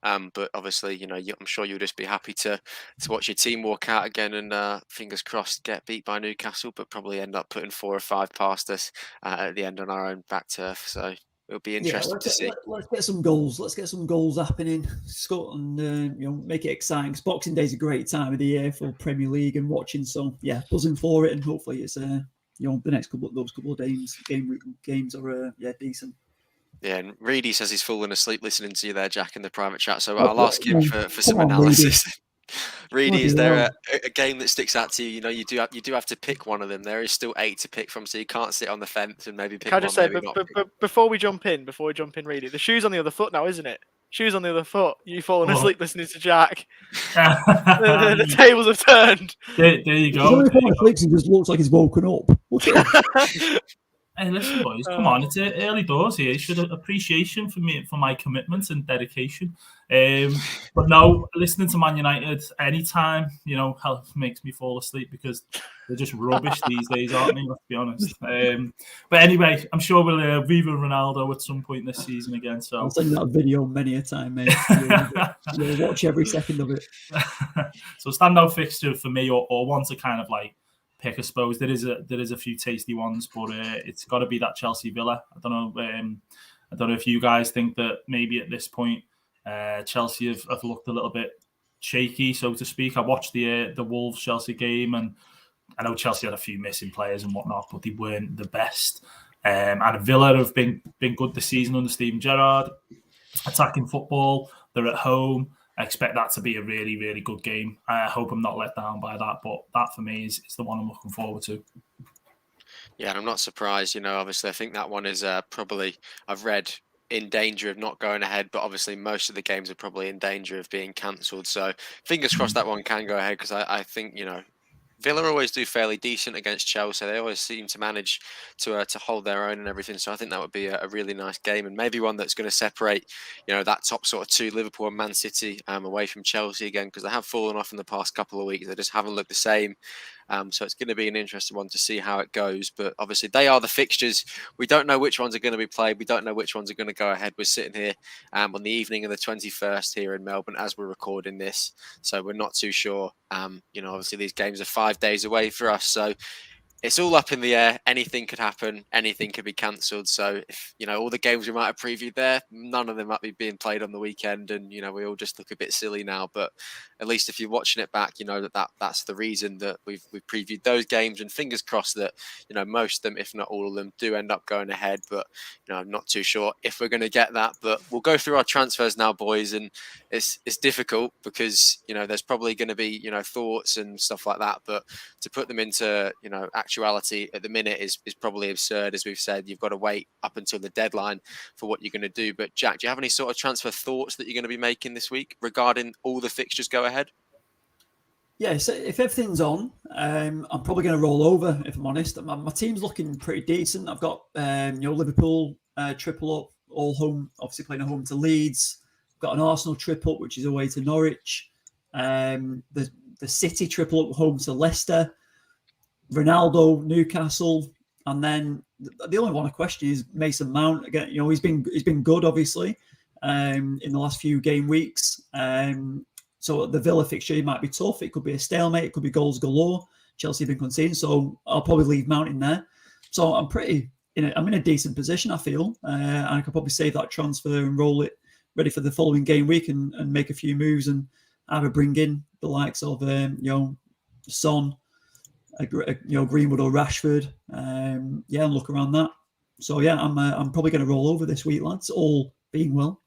but obviously, I'm sure you'll just be happy to watch your team walk out again and fingers crossed get beat by Newcastle, but probably end up putting 4 or 5 past us at the end on our own back turf. So it'll be interesting to see. Let's get some goals. Let's get some goals happening. Scotland, make it exciting. Because Boxing Day is a great time of the year for Premier League and watching. So yeah, buzzing for it, and hopefully it's the next couple of days games are decent. Yeah, and Reedy says he's falling asleep listening to you there, Jack, in the private chat. So I'll ask him for some analysis. Reedy, is there a game that sticks out to you? You do have to pick one of them. There is still 8 to pick from, so you can't sit on the fence and maybe pick one. Can I just say, before we jump in, Reedy, the shoe's on the other foot now, isn't it? Shoes on the other foot. You falling asleep listening to Jack. the tables have turned. There you go. He just looks like he's woken up. Hey, listen, boys, come on. It's early doors here. You should have appreciation for my commitment and dedication. But no, listening to Man United anytime, makes me fall asleep because they're just rubbish these days, aren't they? Let's be honest. But anyway, I'm sure we'll Viva Ronaldo at some point this season again. So I'll send that video many a time, mate. You'll watch every second of it. So standout fixture for me, or one to kind of pick, I suppose. There is a few tasty ones, but it's got to be that Chelsea Villa. I don't know if you guys think that maybe at this point Chelsea have looked a little bit shaky, so to speak. I watched the Wolves Chelsea game, and I know Chelsea had a few missing players and whatnot, but they weren't the best. And Villa have been good this season under Steven Gerrard, attacking football. They're at home. I expect that to be a really, really good game. I hope I'm not let down by that, but that for me is the one I'm looking forward to. Yeah, and I'm not surprised. Obviously, I think that one is probably, I've read in danger of not going ahead, but obviously most of the games are probably in danger of being cancelled. So fingers crossed that one can go ahead, because I think, you know, Villa always do fairly decent against Chelsea. They always seem to manage to hold their own and everything. So I think that would be a really nice game, and maybe one that's going to separate, you know, that top sort of two, Liverpool and Man City, away from Chelsea again, because they have fallen off in the past couple of weeks. They just haven't looked the same. So it's going to be an interesting one to see how it goes. But obviously, they are the fixtures. We don't know which ones are going to be played. We don't know which ones are going to go ahead. We're sitting here on the evening of the 21st here in Melbourne as we're recording this. So we're not too sure. You know, obviously, these games are 5 days away for us. So it's all up in the air. Anything could happen. Anything could be cancelled. So if, you know, all the games we might have previewed there, none of them might be being played on the weekend, and, you know, we all just look a bit silly now. But at least if you're watching it back, you know that's the reason that we've previewed those games, and fingers crossed that, you know, most of them, if not all of them, do end up going ahead. But, you know, I'm not too sure if we're going to get that. But we'll go through our transfers now, boys, and it's difficult because, you know, there's probably going to be, you know, thoughts and stuff like that, but to put them into, you know, actuality at the minute is probably absurd. As we've said, you've got to wait up until the deadline for what you're going to do. But Jack, do you have any sort of transfer thoughts that you're going to be making this week regarding all the fixtures go ahead? Yeah, so if everything's on, I'm probably going to roll over, if I'm honest. My team's looking pretty decent. I've got you know, Liverpool triple up, all home, obviously playing at home to Leeds. Got an Arsenal triple up, which is away to Norwich. The City triple up home to Leicester. Ronaldo, Newcastle, and then the only one I question is Mason Mount. Again, you know, he's been good, obviously, in the last few game weeks. So the Villa fixture might be tough. It could be a stalemate. It could be goals galore. Chelsea have been conceding, so I'll probably leave Mount in there. So I'm in a decent position, I feel, and I could probably save that transfer and roll it ready for the following game week and make a few moves and either bring in the likes of you know, Son, you know, Greenwood or Rashford, and look around that. So yeah, I'm probably going to roll over this week, lads, all being well.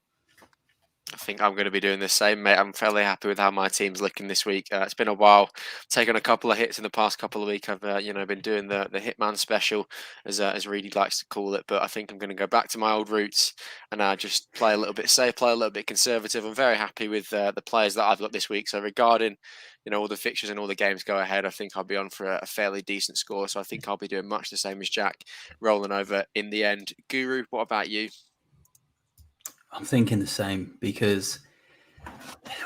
I think I'm going to be doing the same, mate. I'm fairly happy with how my team's looking this week. It's been a while. Taken a couple of hits in the past couple of weeks. I've you know, been doing the Hitman special, as Reedy likes to call it. But I think I'm going to go back to my old roots and just play a little bit safe, play a little bit conservative. I'm very happy with the players that I've got this week. So regarding, you know, all the fixtures and all the games go ahead, I think I'll be on for a fairly decent score. So I think I'll be doing much the same as Jack, rolling over in the end. Guru, what about you? I'm thinking the same, because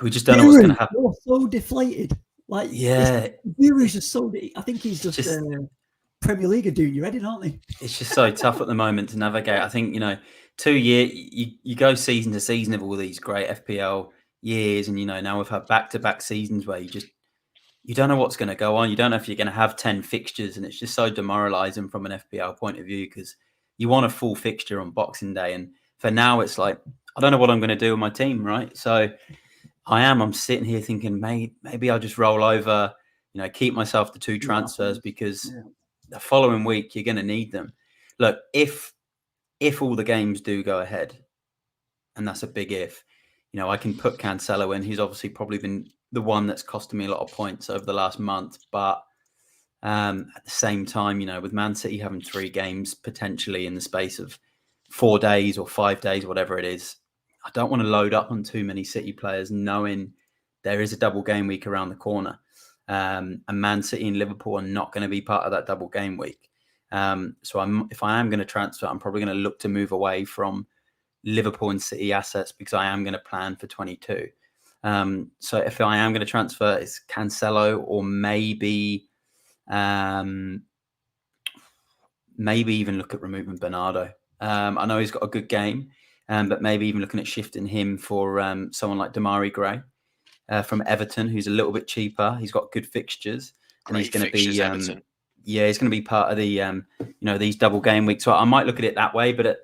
we just don't know what's going to happen. You're so deflated. Like, yeah, Guru's just so. I think he's just Premier League are doing your head in, aren't they? It's just so tough at the moment to navigate. I think, you know, 2 years, you go season to season of all these great FPL years, and, you know, now we've had back-to-back seasons where you don't know what's going to go on. You don't know if you're going to have 10 fixtures, and it's just so demoralising from an FPL point of view, because you want a full fixture on Boxing Day, and for now it's like, I don't know what I'm going to do with my team, right? So I'm sitting here thinking, maybe I'll just roll over, you know, keep myself to 2 transfers, because the following week you're going to need them. Look, if all the games do go ahead, and that's a big if, you know, I can put Cancelo in. He's obviously probably been the one that's costing me a lot of points over the last month. But at the same time, you know, with Man City having 3 games potentially in the space of 4 days or 5 days, whatever it is, I don't want to load up on too many City players, knowing there is a double game week around the corner. And Man City and Liverpool are not going to be part of that double game week. So if I am going to transfer, I'm probably going to look to move away from Liverpool and City assets, because I am going to plan for 22. So if I am going to transfer, it's Cancelo, or maybe even look at removing Bernardo. I know he's got a good game, but maybe even looking at shifting him for someone like Damari Gray from Everton, who's a little bit cheaper. He's got good fixtures, and he's going to be he's going to be part of the you know, these double game weeks. So I might look at it that way, but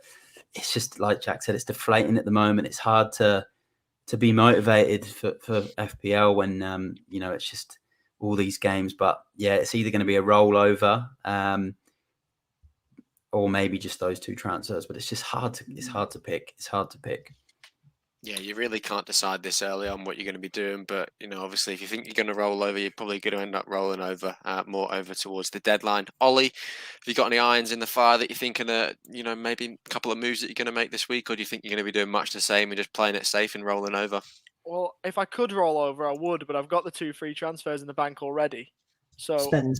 it's just like Jack said, it's deflating at the moment. It's hard to be motivated for FPL when you know, it's just all these games. But yeah, it's either going to be a rollover, or maybe just those 2 transfers. But it's just hard to pick. It's hard to pick. Yeah, you really can't decide this early on what you're going to be doing, but obviously, if you think you're going to roll over, you're probably going to end up rolling over more over towards the deadline. Ollie, have you got any irons in the fire that you're thinking that maybe a couple of moves that you're going to make this week, or do you think you're going to be doing much the same and just playing it safe and rolling over? Well, if I could roll over, I would, but I've got the 2 free transfers in the bank already. So Spend.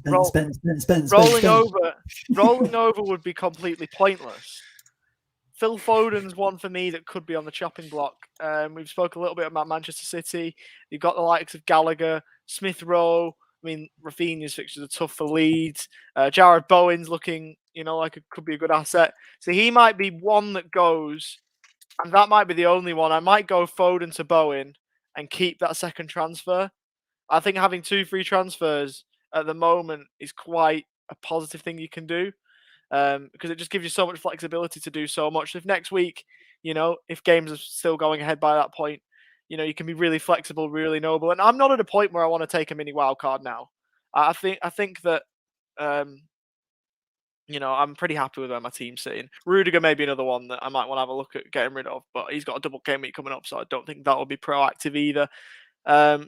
rolling over would be completely pointless. Phil Foden's one for me that could be on the chopping block. We've spoken a little bit about Manchester City. You've got the likes of Gallagher, Smith Rowe. I mean, Rafinha's fixtures are tough for Leeds. Jared Bowen's looking, like it could be a good asset. So he might be one that goes, and that might be the only one. I might go Foden to Bowen and keep that second transfer. I think having 2 free transfers at the moment is quite a positive thing you can do. Because it just gives you so much flexibility to do so much. If next week, if games are still going ahead by that point, you can be really flexible, really noble. And I'm not at a point where I want to take a mini wild card now. I think that, I'm pretty happy with where my team's sitting. Rudiger may be another one that I might want to have a look at getting rid of, but he's got a double game week coming up, so I don't think that will be proactive either.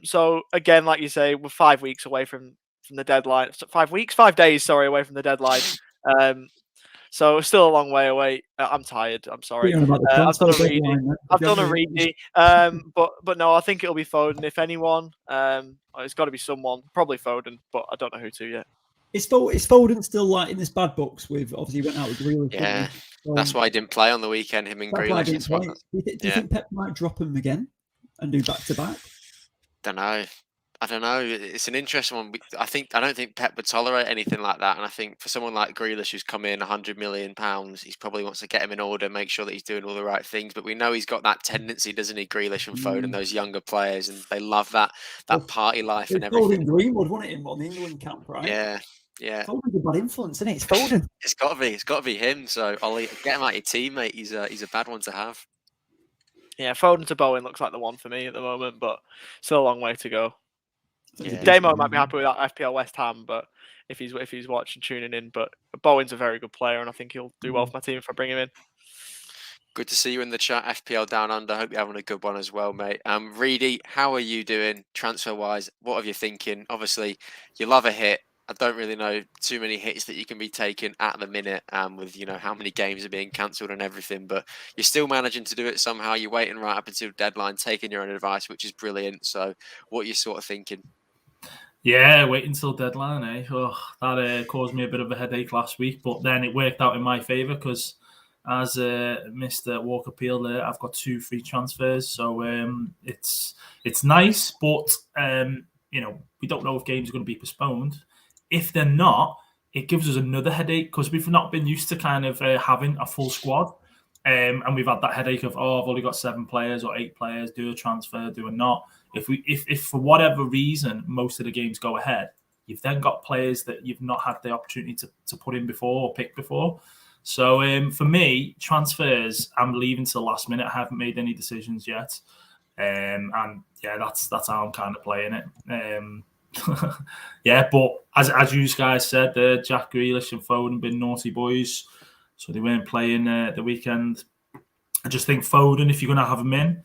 So again, like you say, we're 5 weeks away from the deadline. 5 days, sorry, away from the deadline. So still a long way away. I'm tired. I'm sorry. I've done a readie. But no, I think it'll be Foden. If anyone, it's got to be someone. Probably Foden, but I don't know who to yet. Is Foden still like in this bad books? With obviously went out with Grealish. Yeah, that's why he didn't play on the weekend. Him and Grealish. Do you think Pep might drop him again and do back to back? I don't know. It's an interesting one. I don't think Pep would tolerate anything like that. And I think for someone like Grealish, who's come in £100 million, he probably wants to get him in order, make sure that he's doing all the right things. But we know he's got that tendency, doesn't he, Grealish and Foden, those younger players, and they love that party life and everything. Greenwood, wasn't it, in the England camp, right? Yeah. Foden's a bad influence, isn't it? It's Foden. It's got to be him. So Ollie, get him out your team, mate. He's a bad one to have. Yeah, Foden to Bowen looks like the one for me at the moment, but still a long way to go. Yeah. Damo might be happy with that FPL West Ham, but if he's watching, tuning in. But Bowen's a very good player, and I think he'll do well for my team if I bring him in. Good to see you in the chat, FPL Down Under. Hope you're having a good one as well, mate. Reedy, how are you doing transfer-wise? What have you thinking? Obviously, you love a hit. I don't really know too many hits that you can be taking at the minute with, how many games are being cancelled and everything, but you're still managing to do it somehow. You're waiting right up until deadline, taking your own advice, which is brilliant. So what are you sort of thinking? Yeah, wait until deadline, eh? Oh, that caused me a bit of a headache last week, but then it worked out in my favour because as Mr. Walker Peel there, I've got 2 free transfers, so it's nice, but we don't know if games are going to be postponed. If they're not, it gives us another headache because we've not been used to kind of having a full squad, and we've had that headache of I've only got 7 players or 8 players. Do a transfer, do a not. If for whatever reason most of the games go ahead, you've then got players that you've not had the opportunity to put in before or pick before. So for me, transfers, I'm leaving till the last minute. I haven't made any decisions yet, and yeah, that's how I'm kind of playing it. Yeah, but as you guys said, Jack Grealish and Foden been naughty boys, so they weren't playing the weekend. I just think Foden, if you're going to have him in,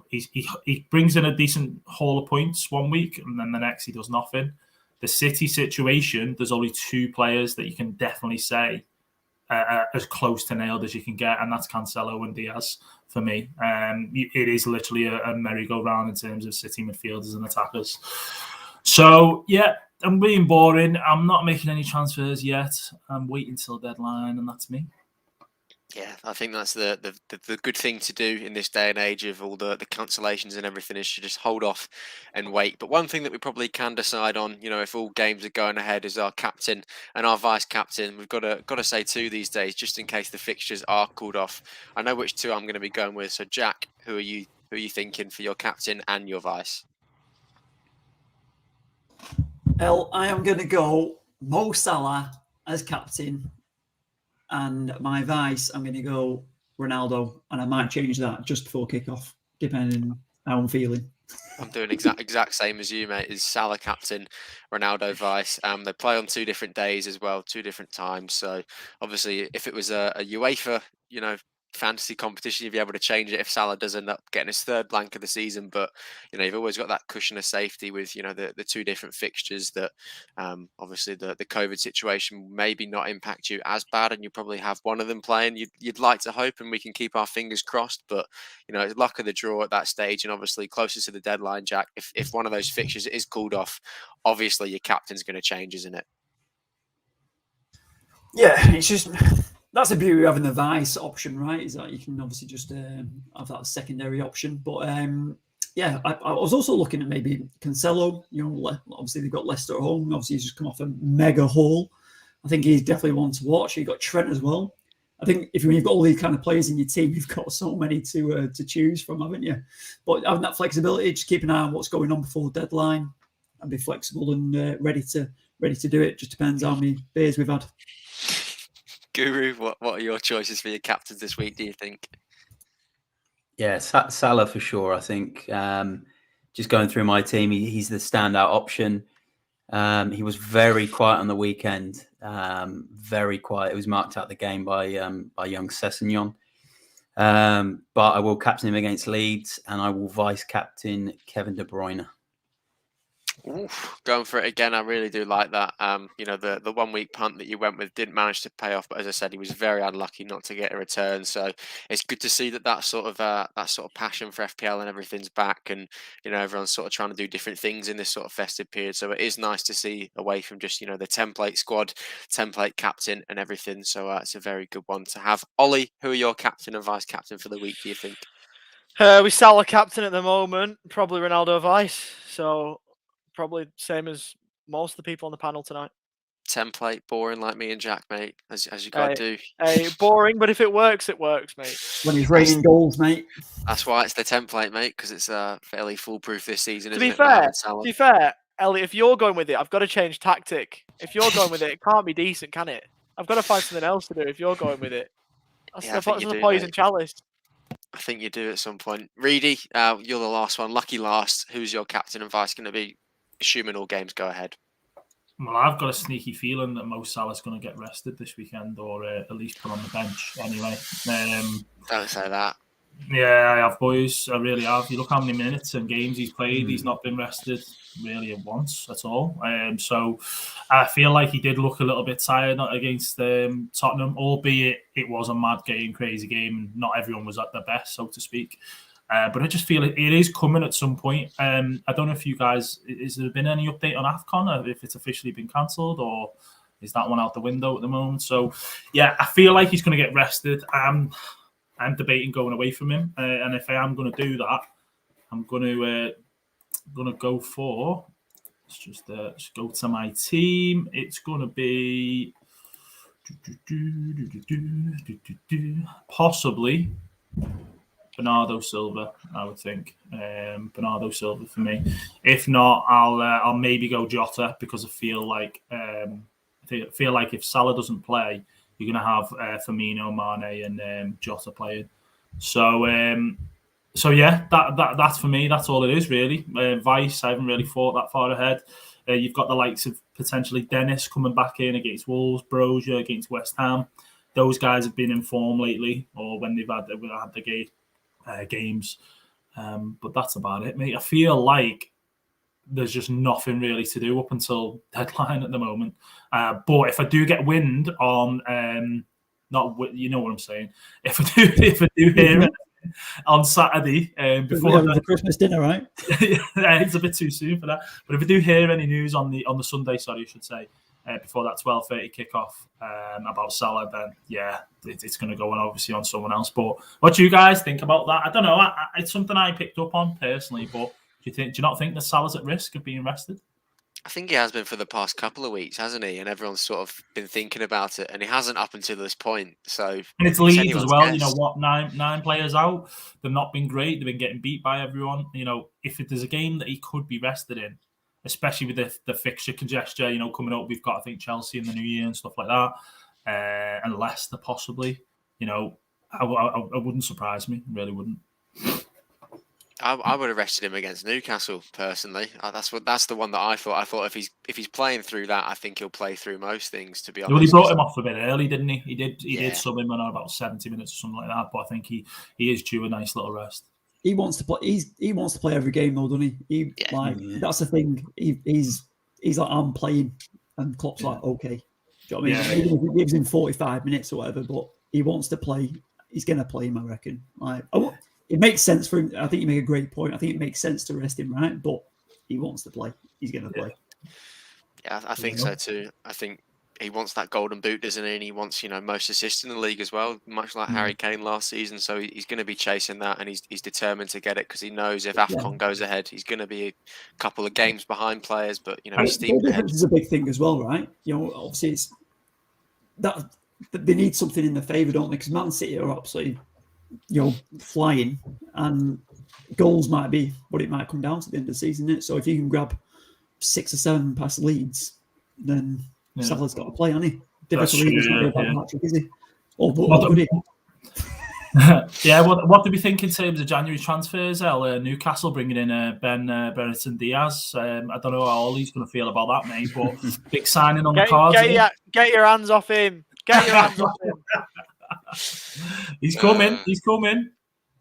he brings in a decent haul of points one week, and then the next he does nothing. The City situation, there's only 2 players that you can definitely say as close to nailed as you can get, and that's Cancelo and Diaz for me. It is literally a merry-go-round in terms of City midfielders and attackers. So, yeah, I'm being boring. I'm not making any transfers yet. I'm waiting till deadline, and that's me. Yeah, I think that's the good thing to do in this day and age of all the cancellations and everything is to just hold off and wait. But one thing that we probably can decide on, if all games are going ahead, is our captain and our vice captain. We've got to say 2 these days, just in case the fixtures are called off. I know which 2 I'm going to be going with. So Jack, who are you thinking for your captain and your vice? I am going to go Mo Salah as captain. And my vice, I'm going to go Ronaldo, and I might change that just before kickoff, depending how I'm feeling. I'm doing exact same as you, mate. Is Salah captain, Ronaldo vice. They play on 2 different days as well, 2 different times. So obviously, if it was a UEFA, fantasy competition, you'd be able to change it if Salah does end up getting his third blank of the season. But you've always got that cushion of safety with the two different fixtures that obviously the COVID situation maybe not impact you as bad, and you probably have one of them playing. You'd like to hope, and we can keep our fingers crossed. But it's luck of the draw at that stage, and obviously closer to the deadline, Jack. If one of those fixtures is called off, obviously your captain's going to change, isn't it? Yeah, it's just that's the beauty of having the vice option, right? Is that you can obviously just have that secondary option. But yeah, I was also looking at maybe Cancelo. Obviously they've got Leicester at home. Obviously he's just come off a mega haul. I think he's definitely one to watch. You've got Trent as well. I think when you've got all these kind of players in your team, you've got so many to choose from, haven't you? But having that flexibility, just keep an eye on what's going on before the deadline, and be flexible and ready to do it. Just depends how many beers we've had. Guru, what are your choices for your captains this week, do you think? Yeah, Salah for sure. I think just going through my team, he's the standout option. He was very quiet on the weekend, very quiet. It was marked out the game by young Sessegnon. But I will captain him against Leeds, and I will vice captain Kevin De Bruyne. Oof, going for it again. I really do like that. The 1 week punt that you went with didn't manage to pay off, but as I said, he was very unlucky not to get a return. So it's good to see that sort of passion for FPL and everything's back, and everyone's sort of trying to do different things in this sort of festive period. So it is nice to see away from just the template squad, template captain, and everything. So it's a very good one to have. Ollie, who are your captain and vice captain for the week, do you think? We Salah captain at the moment, probably Ronaldo vice. So probably same as most of the people on the panel tonight. Template, boring like me and Jack, mate, as you got to do. Boring, but if it works, mate. When he's raining goals, mate. That's why it's the template, mate, because it's fairly foolproof this season, To isn't be it? fair, Elliot, if you're going with it, I've got to change tactic. If you're going with it, it can't be decent, can it? I've got to find something else to do if you're going with it. That's the poison chalice. I think you do at some point. Reedy, you're the last one. Lucky last. Who's your captain and vice going to be, assuming all games go ahead? Well, I've got a sneaky feeling that Mo Salah's going to get rested this weekend, or at least put on the bench anyway. Don't say that. Yeah, I have, boys. I really have. You look how many minutes and games he's played. He's not been rested really once at all. So I feel like he did look a little bit tired against Tottenham, albeit it was a mad game, crazy game, and not everyone was at their best, so to speak. But I just feel it is coming at some point. I don't know if you guys, has there been any update on AFCON, if it's officially been cancelled, or is that one out the window at the moment? So, yeah, I feel like he's going to get rested. I'm debating going away from him. And if I am going to do that, I'm going to go for, let's just go to my team. It's going to be possibly Bernardo Silva, I would think. Bernardo Silva for me. If not, I'll maybe go Jota, because I feel like if Salah doesn't play, you're going to have Firmino, Mane, and Jota playing. So yeah, that's for me. That's all it is really. Vice, I haven't really thought that far ahead. You've got the likes of potentially Dennis coming back in against Wolves, Brozier against West Ham. Those guys have been in form lately, or when they've had the games. But that's about it, mate. I feel like there's just nothing really to do up until deadline at the moment. But if I do get wind on, you know what I'm saying. If I do hear it on Saturday before the Christmas dinner, right? It's a bit too soon for that. But if I do hear any news on the Sunday, I should say, before that 12:30 kickoff about Salah, then yeah, it's going to go on obviously on someone else. But what do you guys think about that? I don't know. It's something I picked up on personally, but do you not think that Salah's at risk of being rested? I think he has been for the past couple of weeks, hasn't he? And everyone's sort of been thinking about it, and he hasn't up until this point. So, and it's Leeds as well. Guess. You know what? Nine players out. They've not been great. They've been getting beat by everyone. You know, if there's a game that he could be rested in, especially with the fixture congestion, coming up, we've got I think Chelsea in the new year and stuff like that, and Leicester possibly. I wouldn't surprise me. Really wouldn't. I would have rested him against Newcastle personally. That's the one that I thought. I thought if he's playing through that, I think he'll play through most things. To be honest, Well, he brought him off a bit early, didn't he? He Yeah. did sub him on about 70 minutes or something like that. But I think he is due a nice little rest. He wants to play. He wants to play every game though, doesn't he? That's the thing. He's like, I'm playing, and Klopp's like, okay. Do you know what I mean? Even if he gives him 45 minutes or whatever, but he wants to play. He's going to play him, I reckon. It makes sense for him. I think you make a great point. I think it makes sense to rest him, right? But he wants to play. He's going to play. Yeah, I think so too. I think he wants that golden boot, doesn't he? And he wants, most assists in the league as well, much like Harry Kane last season. So he's going to be chasing that, and he's determined to get it because he knows if AFCON goes ahead, he's going to be a couple of games behind players. But he's steamed ahead. This is a big thing as well, right? Obviously it's that they need something in their favour, don't they? Because Man City are absolutely, flying, and goals might be what it might come down to at the end of the season. Isn't it? So if you can grab 6 or 7 past Leeds, then Salah's got to play, hasn't he? Difficult Leeds not about hat-trick, is he? Yeah, what do we think in terms of January transfers? Newcastle bringing in Ben Brereton Diaz. I don't know how Ollie's going to feel about that, mate, but big signing on the cards. Get your hands off him. Get your hands off him. He's coming. He's coming.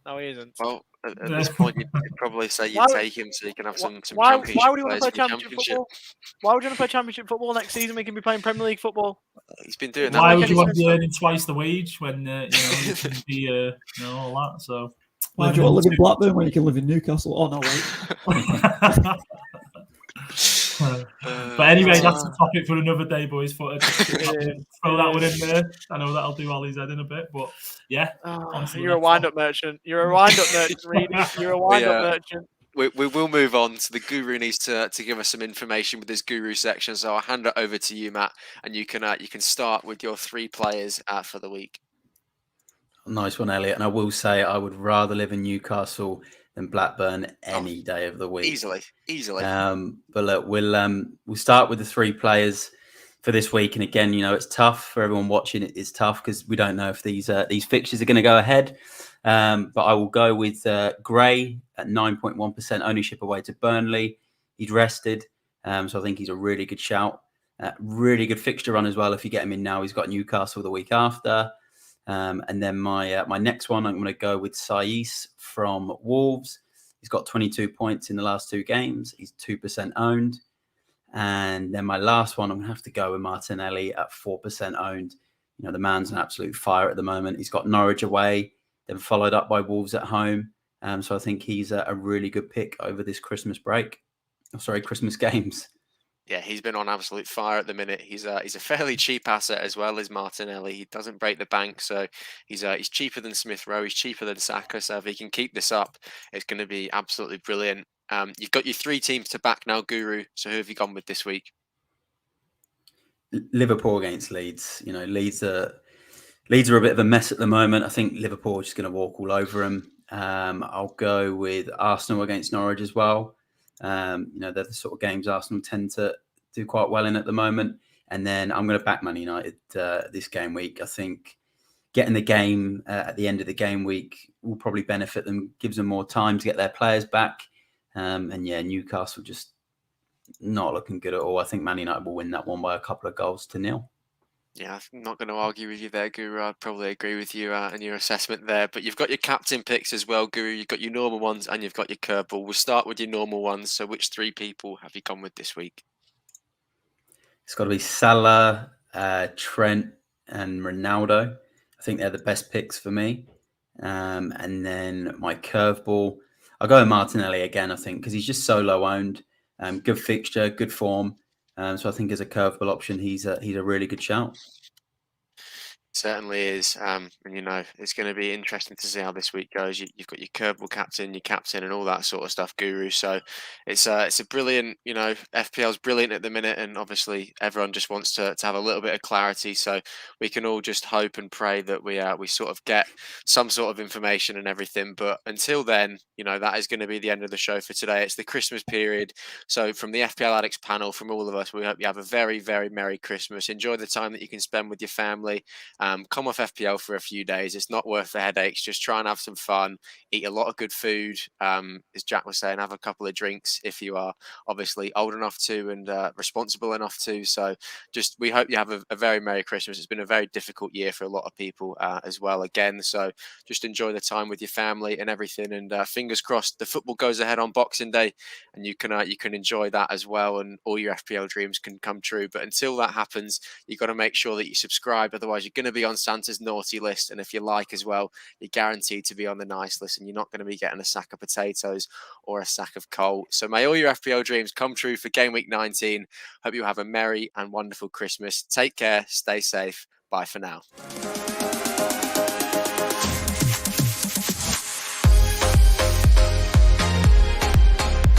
No, he isn't. Well, at this point, you'd probably say you'd take him so you can have some championship. Why would you want to play championship football? Why would you want to play championship football next season? We can be playing Premier League football. He's been doing that. Why would you want to be earning twice the wage when you can be all that? So why do you want to live in Blackburn when you can live in Newcastle? Oh no, wait. But anyway, that's the topic for another day, boys. Throw that one in there. I know that'll do Ollie's head in a bit, but yeah. You're a wind-up merchant. You're a wind-up merchant, Reedy. You're a wind-up merchant. We will move on. So the Guru needs to give us some information with this Guru section. So I'll hand it over to you, Matt, and you can start with your 3 players for the week. Nice one, Elliot. And I will say I would rather live in Newcastle than Blackburn any day of the week. Easily. But look, we'll start with the 3 players for this week. And again, it's tough for everyone watching. It's tough because we don't know if these fixtures are going to go ahead. But I will go with Gray at 9.1% ownership away to Burnley. He's rested, so I think he's a really good shout. Really good fixture run as well. If you get him in now, he's got Newcastle the week after. And then my next one, I'm going to go with Saiss from Wolves. He's got 22 points in the last 2 games. He's 2% owned. And then my last one, I'm going to have to go with Martinelli at 4% owned. The man's an absolute fire at the moment. He's got Norwich away, then followed up by Wolves at home. So I think he's a really good pick over this Christmas break. Christmas games. Yeah, he's been on absolute fire at the minute. He's a fairly cheap asset as well as Martinelli. He doesn't break the bank, so he's cheaper than Smith Rowe. He's cheaper than Saka. So if he can keep this up, it's going to be absolutely brilliant. You've got your 3 teams to back now, Guru. So who have you gone with this week? Liverpool against Leeds. Leeds are a bit of a mess at the moment. I think Liverpool are just going to walk all over them. I'll go with Arsenal against Norwich as well. They're the sort of games Arsenal tend to do quite well in at the moment. And then I'm going to back Man United this game week. I think getting the game at the end of the game week will probably benefit them, gives them more time to get their players back. Newcastle just not looking good at all. I think Man United will win that one by a couple of goals to 0. Yeah, I'm not going to argue with you there, Guru. I'd probably agree with you in your assessment there. But you've got your captain picks as well, Guru. You've got your normal ones and you've got your curveball. We'll start with your normal ones. So which 3 people have you gone with this week? It's got to be Salah, Trent and Ronaldo. I think they're the best picks for me. And then my curveball, I'll go with Martinelli again, I think, because he's just so low owned. Good fixture, good form. So I think as a curveball option, he's a really good shout. Certainly is. And it's going to be interesting to see how this week goes. You've got your curveball captain, your captain, and all that sort of stuff, Guru. So it's a brilliant, FPL's brilliant at the minute, and obviously everyone just wants to have a little bit of clarity. So we can all just hope and pray that we sort of get some sort of information and everything. But until then, that is going to be the end of the show for today. It's the Christmas period. So from the FPL Addicts panel, from all of us, we hope you have a very, very Merry Christmas. Enjoy the time that you can spend with your family. come off FPL for a few days. It's not worth the headaches. Just try and have some fun, eat a lot of good food. As Jack was saying, have a couple of drinks if you are obviously old enough to and responsible enough to. So just we hope you have a very Merry Christmas. It's been a very difficult year for a lot of people as well again. So just enjoy the time with your family and everything. And fingers crossed the football goes ahead on Boxing Day and you can enjoy that as well. And all your FPL dreams can come true. But until that happens, you've got to make sure that you subscribe. Otherwise, you're going to be on Santa's naughty list. And if you like as well, you're guaranteed to be on the nice list and you're not going to be getting a sack of potatoes or a sack of coal. So may all your FPL dreams come true for game week 19. Hope you have a merry and wonderful Christmas. Take care. Stay safe. Bye for now.